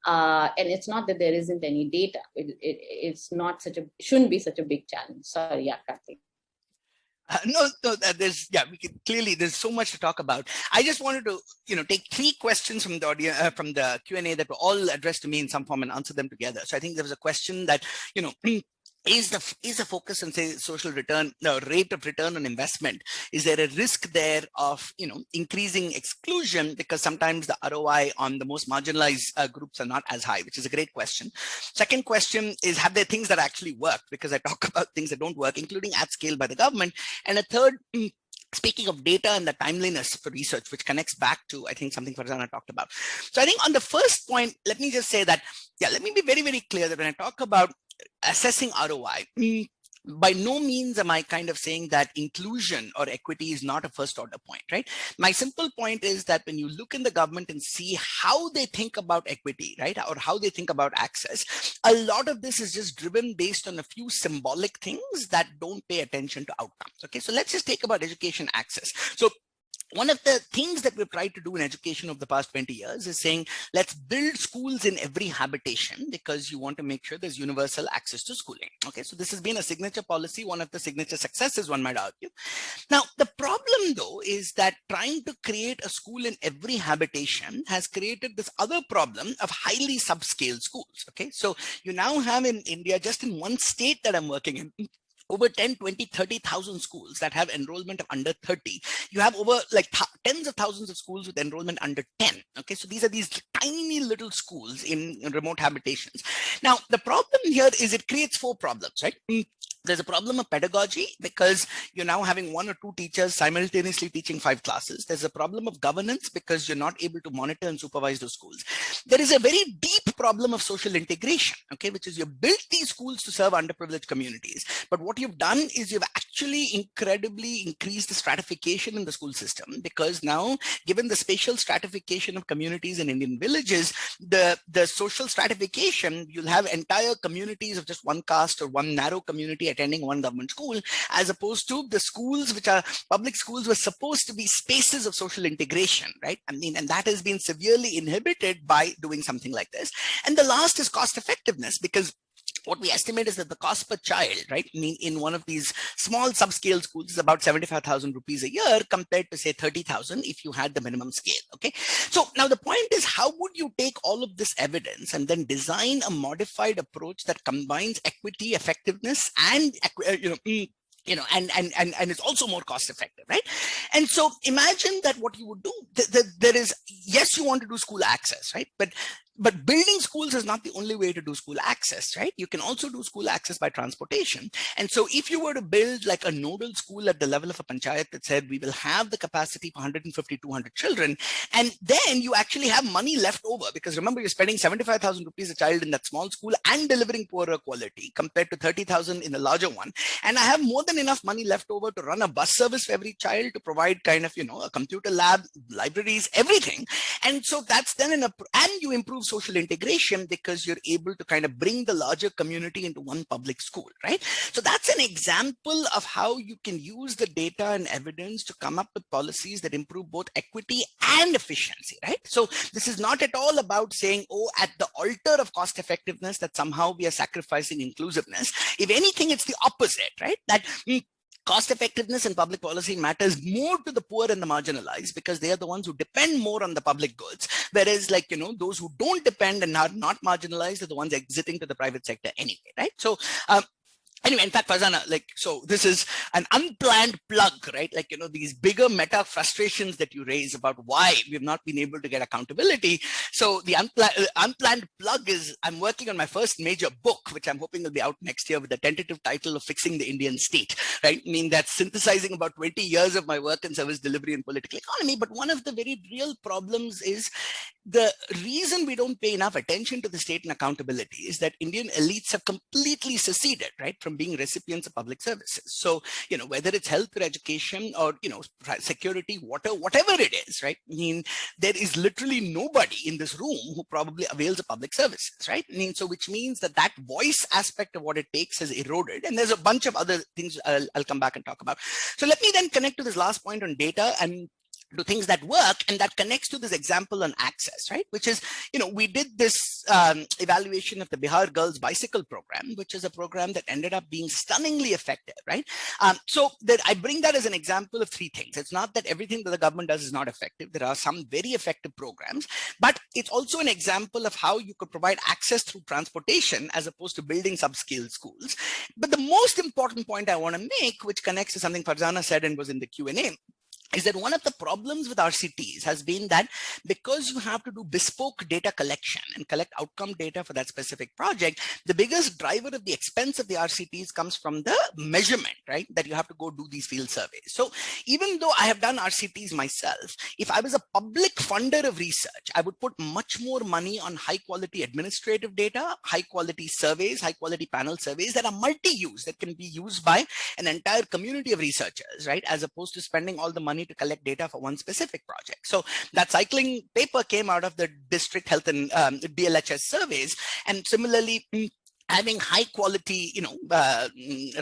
And it's not that there isn't any data. It's not shouldn't be such a big challenge. Sorry, yeah, Karthik. There's so much to talk about. I just wanted to, take three questions from the audience, from the Q&A that were all addressed to me in some form and answer them together. So I think there was a question that, is the focus on, say, social return, the rate of return on investment? Is there a risk there of, increasing exclusion, because sometimes the ROI on the most marginalized groups are not as high, which is a great question. Second question is, have there things that actually work? Because I talk about things that don't work, including at scale by the government. And a third, speaking of data and the timeliness for research, which connects back to, I think, something Farzana talked about. So I think on the first point, let me just say that, let me be very, very clear that when I talk about assessing ROI, by no means am I kind of saying that inclusion or equity is not a first order point, right? My simple point is that when you look in the government and see how they think about equity, right, or how they think about access, a lot of this is just driven based on a few symbolic things that don't pay attention to outcomes. Okay, so let's just take about education access. So one of the things that we've tried to do in education over the past 20 years is saying, let's build schools in every habitation, because you want to make sure there's universal access to schooling. Okay, so this has been a signature policy, one of the signature successes, one might argue. Now, the problem though is that trying to create a school in every habitation has created this other problem of highly subscale schools. Okay, so you now have in India, just in one state that I'm working in, over 10, 20, 30,000 schools that have enrollment of under 30. You have over tens of thousands of schools with enrollment under 10. Okay, so these are these tiny little schools in remote habitations. Now, the problem here is it creates four problems, right? There's a problem of pedagogy, because you're now having one or two teachers simultaneously teaching 5 classes. There's a problem of governance, because you're not able to monitor and supervise those schools. There is a very deep problem of social integration, okay, which is you've built these schools to serve underprivileged communities. But what you've done is you've actually incredibly increased the stratification in the school system, because now, given the spatial stratification of communities in Indian villages, the social stratification, you'll have entire communities of just one caste or one narrow community attending one government school, as opposed to the schools which are public schools were supposed to be spaces of social integration, right? I mean, and that has been severely inhibited by doing something like this. And the last is cost effectiveness, because what we estimate is that the cost per child, right, in one of these small subscale schools is about 75,000 rupees a year compared to say 30,000 if you had the minimum scale. Okay. So now the point is, how would you take all of this evidence and then design a modified approach that combines equity, effectiveness, and and it's also more cost effective, right? And so imagine that what you would do, there is, yes, you want to do school access, right? But building schools is not the only way to do school access, right? You can also do school access by transportation. And so if you were to build like a nodal school at the level of a panchayat that said, we will have the capacity for 150, 200 children, and then you actually have money left over, because remember, you're spending 75,000 rupees a child in that small school and delivering poorer quality compared to 30,000 in the larger one. And I have more than enough money left over to run a bus service for every child, to provide kind of, a computer lab, libraries, everything. And so that's then and you improve social integration because you're able to kind of bring the larger community into one public school, right? So that's an example of how you can use the data and evidence to come up with policies that improve both equity and efficiency, right? So this is not at all about saying, oh, at the altar of cost effectiveness, that somehow we are sacrificing inclusiveness. If anything, it's the opposite, right? That cost effectiveness in public policy matters more to the poor and the marginalized, because they are the ones who depend more on the public goods. Whereas, those who don't depend and are not marginalized are the ones exiting to the private sector anyway, right? So, anyway, in fact, Farzana, so this is an unplanned plug, right? These bigger meta frustrations that you raise about why we've not been able to get accountability. So the unplanned plug is, I'm working on my first major book, which I'm hoping will be out next year, with the tentative title of Fixing the Indian State, right? I mean, that's synthesizing about 20 years of my work in service delivery and political economy. But one of the very real problems is the reason we don't pay enough attention to the state and accountability is that Indian elites have completely seceded, right, from being recipients of public services. So, whether it's health or education or, security, water, whatever it is, right? I mean, there is literally nobody in this room who probably avails of public services, right? I mean, so which means that voice aspect of what it takes has eroded. And there's a bunch of other things I'll come back and talk about. So let me then connect to this last point on data and do things that work, and that connects to this example on access, right? Which is, we did this evaluation of the Bihar Girls Bicycle Program, which is a program that ended up being stunningly effective, right? So that I bring that as an example of three things. It's not that everything that the government does is not effective. There are some very effective programs, but it's also an example of how you could provide access through transportation as opposed to building subscale schools. But the most important point I want to make, which connects to something Farzana said and was in the Q&A, is that one of the problems with RCTs has been that because you have to do bespoke data collection and collect outcome data for that specific project, the biggest driver of the expense of the RCTs comes from the measurement, right? That you have to go do these field surveys. So even though I have done RCTs myself, if I was a public funder of research, I would put much more money on high quality administrative data, high quality surveys, high quality panel surveys that are multi-use, that can be used by an entire community of researchers, right? As opposed to spending all the money to collect data for one specific project. So that cycling paper came out of the district health and DLHS surveys. And similarly, having high quality,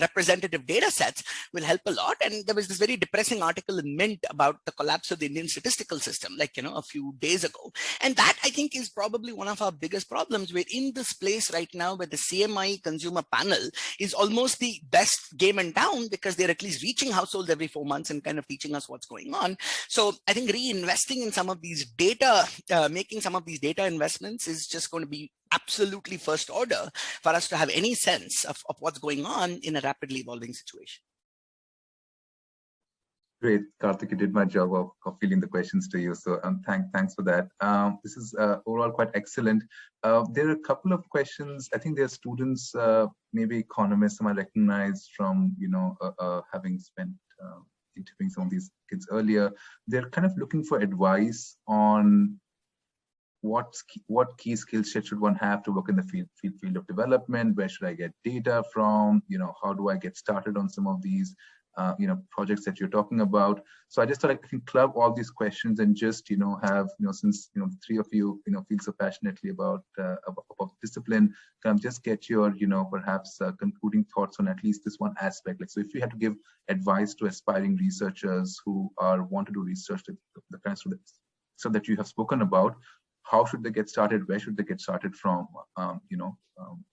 representative data sets will help a lot. And there was this very depressing article in Mint about the collapse of the Indian statistical system, a few days ago. And that, I think, is probably one of our biggest problems. We're in this place right now where the CMI consumer panel is almost the best game in town, because they're at least reaching households every 4 months and kind of teaching us what's going on. So I think reinvesting in some of these data, making some of these data investments is just going to be absolutely first order for us to have any sense of what's going on in a rapidly evolving situation. Great, Karthik, you did my job of feeling the questions to you. So thanks for that. This is overall quite excellent. There are a couple of questions. I think there are students, maybe economists, some I recognize from, having spent interviewing some of these kids earlier. They're kind of looking for advice on what key skills should one have to work in the field of development? Where should I get data from? How do I get started on some of these projects that you're talking about? So I just thought I can club all these questions and just have since the three of you feel so passionately about discipline, can just get your perhaps concluding thoughts on at least this one aspect. So if you had to give advice to aspiring researchers who want to do research, the kinds of so that you have spoken about, how should they get started? Where should they get started from?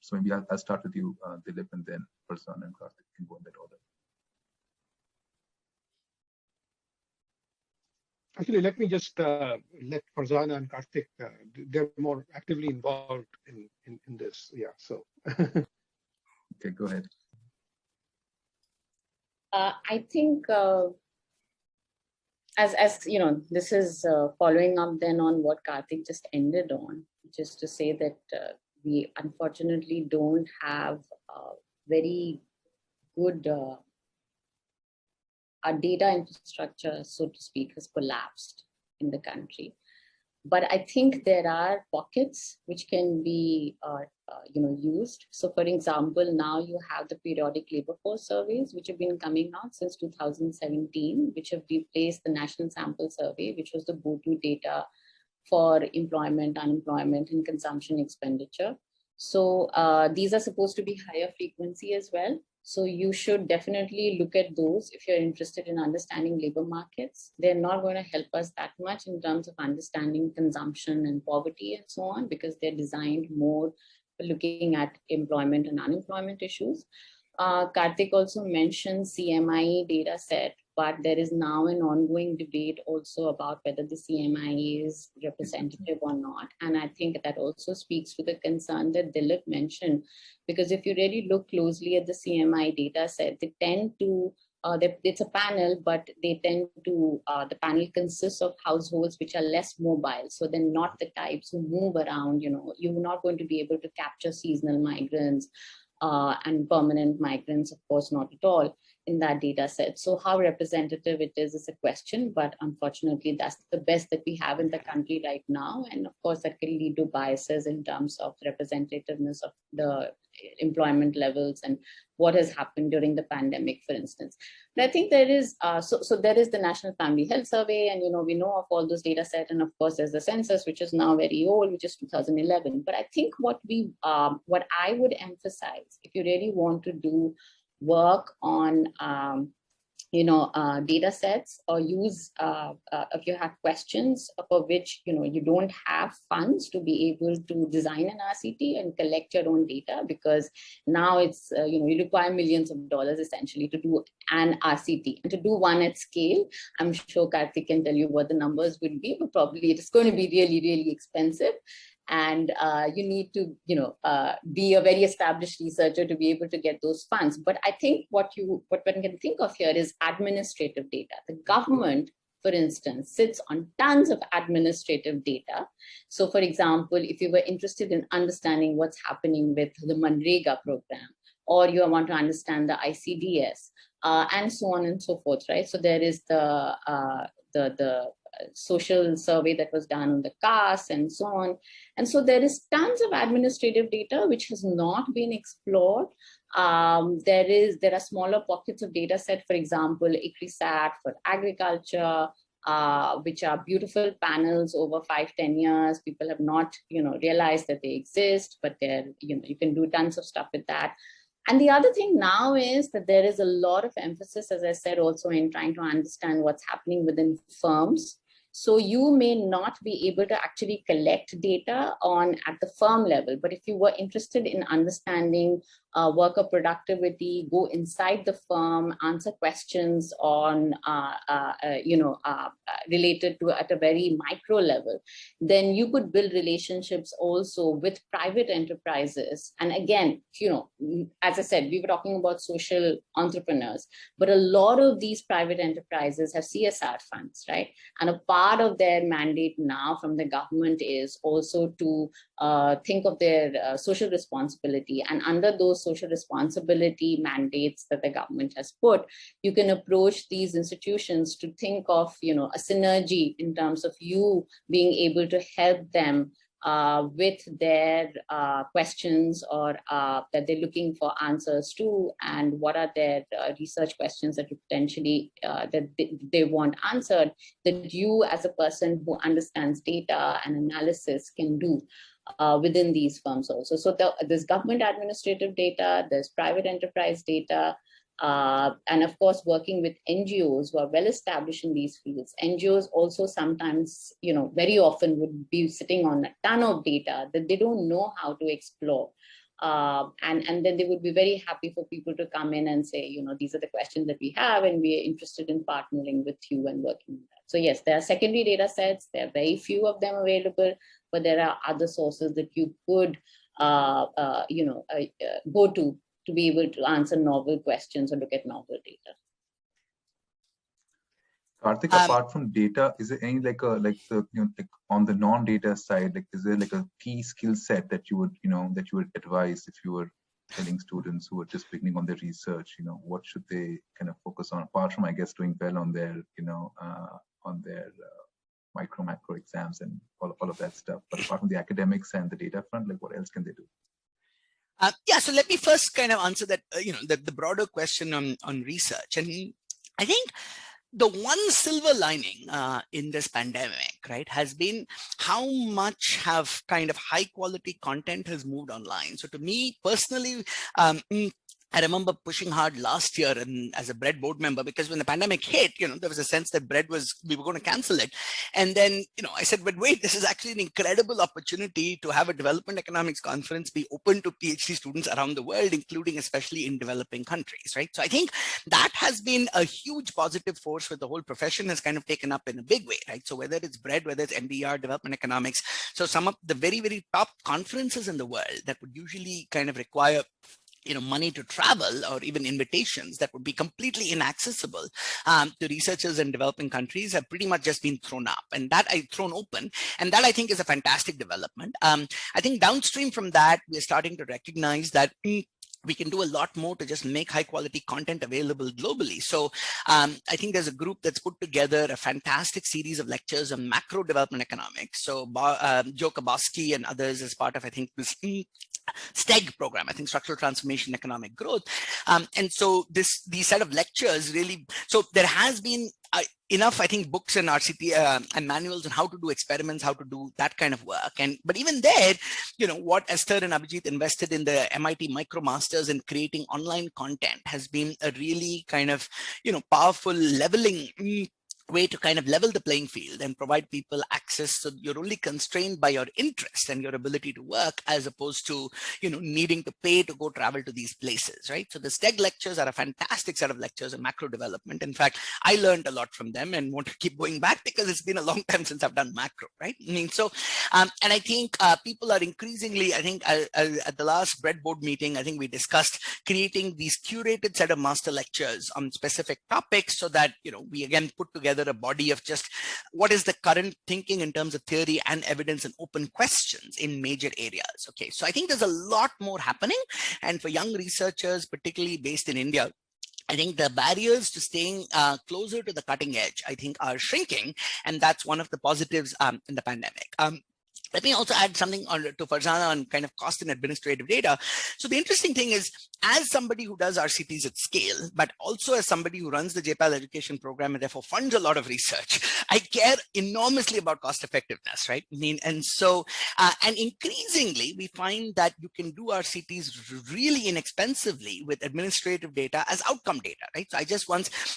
So maybe I'll start with you, Dilip, and then Farzana and Karthik can go in that order. Actually, let me just let Farzana and Karthik, they're more actively involved in this. Yeah, so. Okay, go ahead. I think, as you know, this is following up then on what Karthik just ended on, just to say that we unfortunately don't have very good, our data infrastructure, so to speak, has collapsed in the country. But I think there are pockets which can be used. So for example, now you have the periodic labor force surveys, which have been coming out since 2017, which have replaced the National Sample Survey, which was the go-to data for employment, unemployment, and consumption expenditure. So these are supposed to be higher frequency as well. So you should definitely look at those if you're interested in understanding labor markets. They're not going to help us that much in terms of understanding consumption and poverty and so on, because they're designed more for looking at employment and unemployment issues. Karthik also mentioned CMIE data set, but there is now an ongoing debate also about whether the CMIE is representative or not. And I think that also speaks to the concern that Dilip mentioned, because if you really look closely at the CMIE data set, they tend to, it's a panel, but they tend to, the panel consists of households which are less mobile. So they're not the types who move around, you're not going to be able to capture seasonal migrants and permanent migrants, of course, not at all in that data set. So how representative it is a question, but unfortunately, that's the best that we have in the country right now. And of course, that can lead to biases in terms of representativeness of the employment levels and what has happened during the pandemic, for instance. But I think there is, so there is the National Family Health Survey, and we know of all those data set, and of course there's the census, which is now very old, which is 2011. But I think what I would emphasize, if you really want to do work on data sets, or use if you have questions for which you don't have funds to be able to design an RCT and collect your own data, because now it's you require millions of dollars essentially to do an RCT, and to do one at scale. I'm sure Karthik can tell you what the numbers would be, but probably it's going to be really, really expensive. And you need to, be a very established researcher to be able to get those funds. But I think what one can think of here is administrative data. The government, for instance, sits on tons of administrative data. So for example, if you were interested in understanding what's happening with the MNREGA program, or you want to understand the ICDS, and so on and so forth, right? So there is the social survey that was done on the caste and so on. And so there is tons of administrative data which has not been explored. There are smaller pockets of data set, for example, ICRISAT for agriculture, which are beautiful panels over 5-10 years. People have not, realized that they exist, but you can do tons of stuff with that. And the other thing now is that there is a lot of emphasis, as I said, also in trying to understand what's happening within firms. So you may not be able to actually collect data at the firm level, but if you were interested in understanding worker productivity, go inside the firm, answer questions on, related to at a very micro level, then you could build relationships also with private enterprises. And again, as I said, we were talking about social entrepreneurs, but a lot of these private enterprises have CSR funds, right? And a part of their mandate now from the government is also to think of their social responsibility. And under those social responsibility mandates that the government has put, you can approach these institutions to think of, a synergy in terms of you being able to help them with their questions or that they're looking for answers to, and what are their research questions that you potentially that they want answered, that you as a person who understands data and analysis can do within these firms also. So there's government administrative data, there's private enterprise data, And of course, working with NGOs who are well established in these fields. NGOs also sometimes, very often would be sitting on a ton of data that they don't know how to explore. And then they would be very happy for people to come in and say, these are the questions that we have, and we are interested in partnering with you and working with that. So yes, there are secondary data sets. There are very few of them available, but there are other sources that you could, go to be able to answer novel questions or look at novel data. Karthik, apart from data, is there any like on the non-data side, like is there like a key skill set that you would advise if you were telling students who are just beginning on their research, what should they kind of focus on, apart from, I guess, doing well on their macro exams and all of that stuff, but apart from the academics and the data front, like what else can they do? Yeah, so let me first kind of answer that, the broader question on research. And I think the one silver lining in this pandemic, right, has been how much have kind of high quality content has moved online. So to me personally, I remember pushing hard last year and as a BRED board member, because when the pandemic hit, there was a sense that we were going to cancel it. And then, I said, but wait, this is actually an incredible opportunity to have a development economics conference be open to PhD students around the world, including especially in developing countries, right? So I think that has been a huge positive force where the whole profession has kind of taken up in a big way, right? So whether it's BRED, whether it's MBR, development economics, so some of the very, very top conferences in the world that would usually kind of require money to travel or even invitations that would be completely inaccessible to researchers in developing countries have pretty much just been thrown open. And that I think is a fantastic development. I think downstream from that, we're starting to recognize that we can do a lot more to just make high quality content available globally. So I think there's a group that's put together a fantastic series of lectures on macro development economics. So Joe Kabowski and others as part of, I think, this STEG program, I think Structural Transformation Economic Growth. And so these set of lectures really, so there has been enough, I think, books and RCT and manuals on how to do experiments, how to do that kind of work. But even there, what Esther and Abhijit invested in the MIT MicroMasters in creating online content has been a really kind of, powerful leveling way to kind of level the playing field and provide people access. So you're only constrained by your interest and your ability to work, as opposed to, needing to pay to go travel to these places, right? So the STEG lectures are a fantastic set of lectures on macro development. In fact, I learned a lot from them and want to keep going back because it's been a long time since I've done macro, right? I mean, so, and I think people are increasingly, I think at the last BRED board meeting, I think we discussed creating these curated set of master lectures on specific topics so that, we again put together a body of just what is the current thinking in terms of theory and evidence and open questions in major areas. Okay, so I think there's a lot more happening. And for young researchers, particularly based in India, I think the barriers to staying closer to the cutting edge, I think, are shrinking. And that's one of the positives in the pandemic. Let me also add something to Farzana on kind of cost and administrative data. So the interesting thing is, as somebody who does RCTs at scale, but also as somebody who runs the JPAL education program and therefore funds a lot of research, I care enormously about cost effectiveness, right? I mean, and so, and increasingly, we find that you can do RCTs really inexpensively with administrative data as outcome data, right? So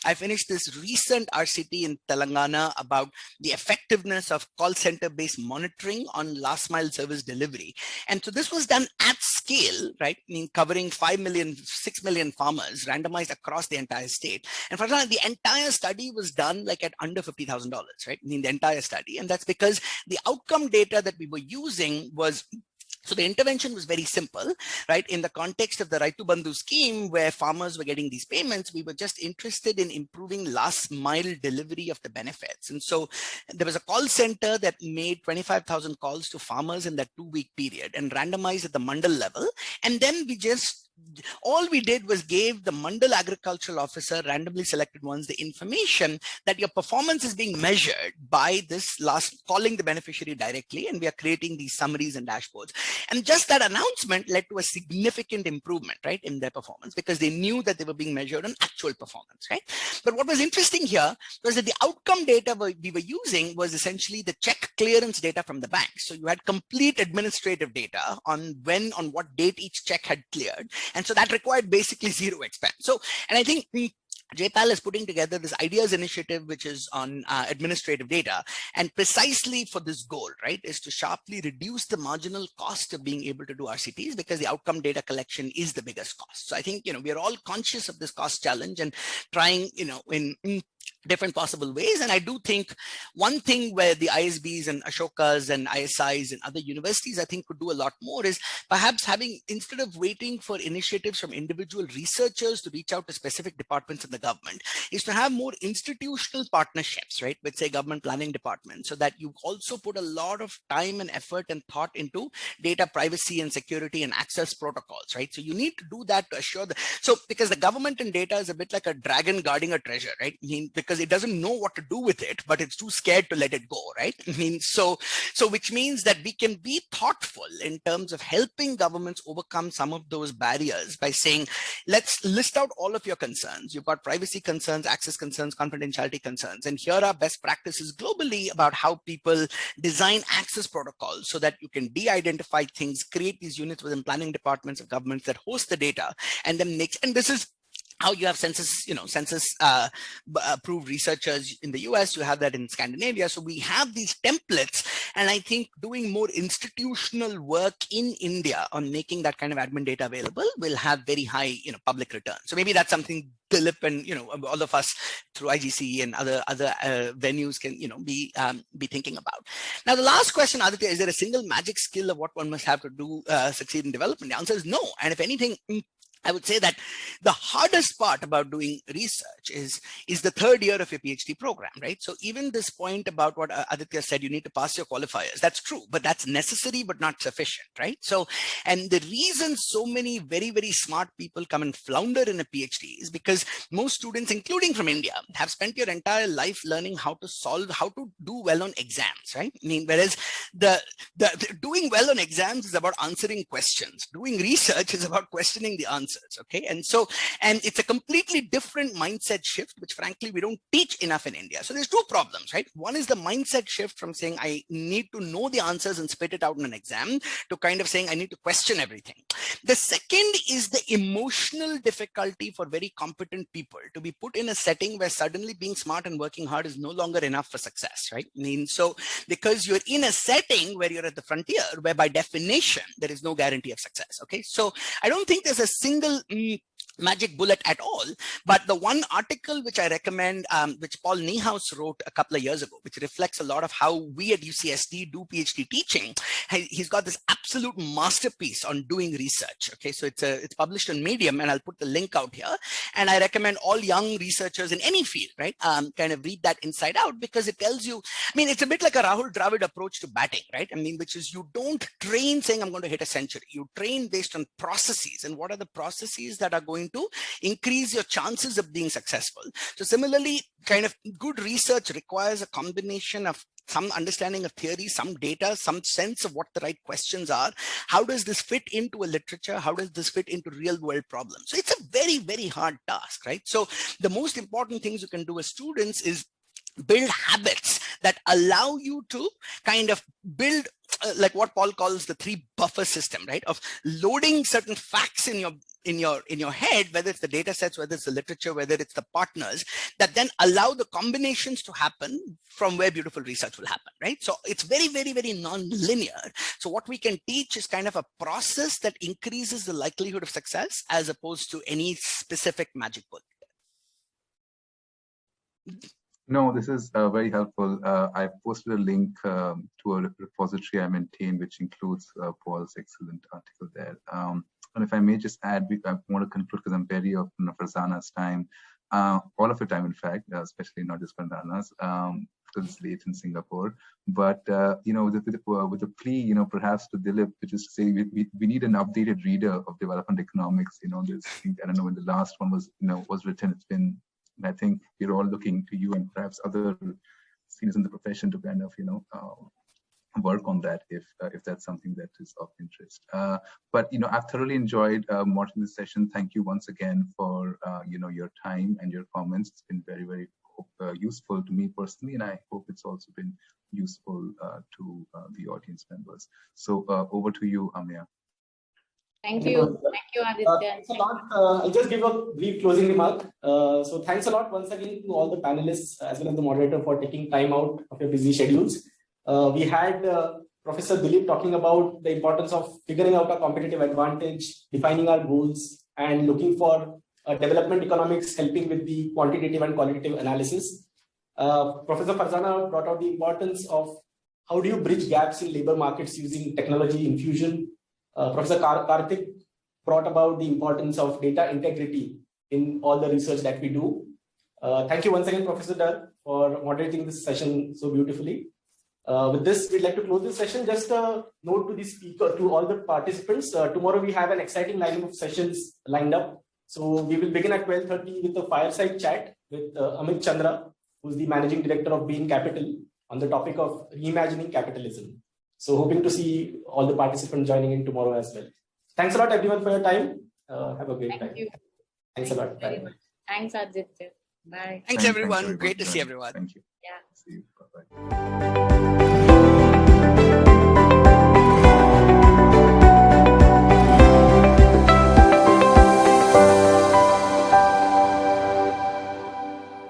I finished this recent RCT in Telangana about the effectiveness of call center-based monitoring on last mile service delivery. And so this was done at scale, right? I mean, covering 6 million farmers randomized across the entire state. And for example, the entire study was done like at under $50,000, right? I mean, the entire study. And that's because the outcome data that we were using was, so the intervention was very simple, right? In the context of the Raitu Bandhu scheme, where farmers were getting these payments, we were just interested in improving last mile delivery of the benefits. And so there was a call center that made 25,000 calls to farmers in that 2-week period and randomized at the mandal level. And then all we did was gave the mandal agricultural officer, randomly selected ones, the information that your performance is being measured by this calling the beneficiary directly, and we are creating these summaries and dashboards. And just that announcement led to a significant improvement, right, in their performance, because they knew that they were being measured on actual performance, right? But what was interesting here was that the outcome data we were using was essentially the check clearance data from the bank. So you had complete administrative data on what date each check had cleared. And so that required basically zero expense. So, and I think JPAL is putting together this ideas initiative, which is on administrative data. And precisely for this goal, right, is to sharply reduce the marginal cost of being able to do RCTs, because the outcome data collection is the biggest cost. So I think, we are all conscious of this cost challenge and trying, in different possible ways. And I do think one thing where the ISBs and Ashokas and ISIs and other universities, I think, could do a lot more is perhaps having, instead of waiting for initiatives from individual researchers to reach out to specific departments in the government, is to have more institutional partnerships, right, with, say, government planning departments, so that you also put a lot of time and effort and thought into data privacy and security and access protocols, right? So you need to do that to assure that. So because the government and data is a bit like a dragon guarding a treasure, right? Because it doesn't know what to do with it, but it's too scared to let it go, right? So which means that we can be thoughtful in terms of helping governments overcome some of those barriers by saying, let's list out all of your concerns. You've got privacy concerns, access concerns, confidentiality concerns, and here are best practices globally about how people design access protocols so that you can de-identify things, create these units within planning departments of governments that host the data, and then and this is how you have census approved researchers in the US, you have that in Scandinavia. So we have these templates, and I think doing more institutional work in India on making that kind of admin data available will have very high, public return. So maybe that's something Dilip and, all of us through IGC and other venues can, be thinking about. Now, the last question, Aditya, is there a single magic skill of what one must have to do succeed in development? The answer is no. And if anything, I would say that the hardest part about doing research is the third year of your PhD program, right? So even this point about what Aditya said, you need to pass your qualifiers. That's true, but that's necessary, but not sufficient, right? So, and the reason so many very, very smart people come and flounder in a PhD is because most students, including from India, have spent your entire life learning how to do well on exams, right? Whereas the doing well on exams is about answering questions. Doing research is about questioning the answers. Okay, and it's a completely different mindset shift, which frankly we don't teach enough in India. So there's two problems, right? One is the mindset shift from saying I need to know the answers and spit it out in an exam to kind of saying I need to question everything. The second is the emotional difficulty for very competent people to be put in a setting where suddenly being smart and working hard is no longer enough for success, right? So because you're in a setting where you're at the frontier, where by definition there is no guarantee of success. Okay, so I don't think there's a single magic bullet at all. But the one article which I recommend, which Paul Niehaus wrote a couple of years ago, which reflects a lot of how we at UCSD do PhD teaching, he's got this absolute masterpiece on doing research. Okay, so it's published on Medium, and I'll put the link out here. And I recommend all young researchers in any field, right, kind of read that inside out, because it tells you, it's a bit like a Rahul Dravid approach to batting, right? Which is you don't train saying I'm going to hit a century. You train based on processes, and what are the processes that are going to increase your chances of being successful. So similarly, kind of good research requires a combination of some understanding of theory, some data, some sense of what the right questions are. How does this fit into a literature? How does this fit into real world problems? So it's a very, very hard task, right? So the most important things you can do as students is build habits that allow you to kind of build like what Paul calls the 3 buffer system, right? Of loading certain facts in your head, whether it's the data sets, whether it's the literature, whether it's the partners, that then allow the combinations to happen from where beautiful research will happen, right? So it's very, very, very non-linear. So what we can teach is kind of a process that increases the likelihood of success as opposed to any specific magic bullet. No, this is very helpful. I posted a link to a repository I maintain, which includes Paul's excellent article there. And if I may just add, I want to conclude because I'm very of Farzana's time, all of your time, in fact, especially not just Farzana's, because it's late in Singapore. But with the plea, perhaps to Dilip, which is to say we need an updated reader of development economics. There's, I don't know when the last one was written. It's been. I think we're all looking to you and perhaps other seniors in the profession to kind of, work on that if that's something that is of interest. But I've thoroughly enjoyed moderating this session. Thank you once again for your time and your comments. It's been very, very useful to me personally, and I hope it's also been useful to the audience members. So over to you, Amya. Thank Thank you. you. Thank you, Aditya. Thanks a lot. I'll just give a brief closing remark. So thanks a lot once again to all the panelists as well as the moderator for taking time out of your busy schedules. We had Professor Dilip talking about the importance of figuring out our competitive advantage, defining our goals, and looking for development economics helping with the quantitative and qualitative analysis. Professor Farzana brought out the importance of how do you bridge gaps in labor markets using technology infusion. Professor Karthik brought about the importance of data integrity in all the research that we do. Thank you once again, Professor Dar, for moderating this session so beautifully. With this, we'd like to close this session. Just a note to the speaker, to all the participants. Tomorrow we have an exciting lineup of sessions lined up. So we will begin at 12:30 with a fireside chat with Amit Chandra, who's the Managing Director of Bain Capital, on the topic of reimagining capitalism. So hoping to see all the participants joining in tomorrow as well. Thanks a lot, everyone, for your time. Have a great time. Thank you. Thanks a lot. Very Bye. much. Thanks, Aditya. Bye. Thanks, everyone. Great to see everyone. Thank you. Yeah. See you. Bye-bye.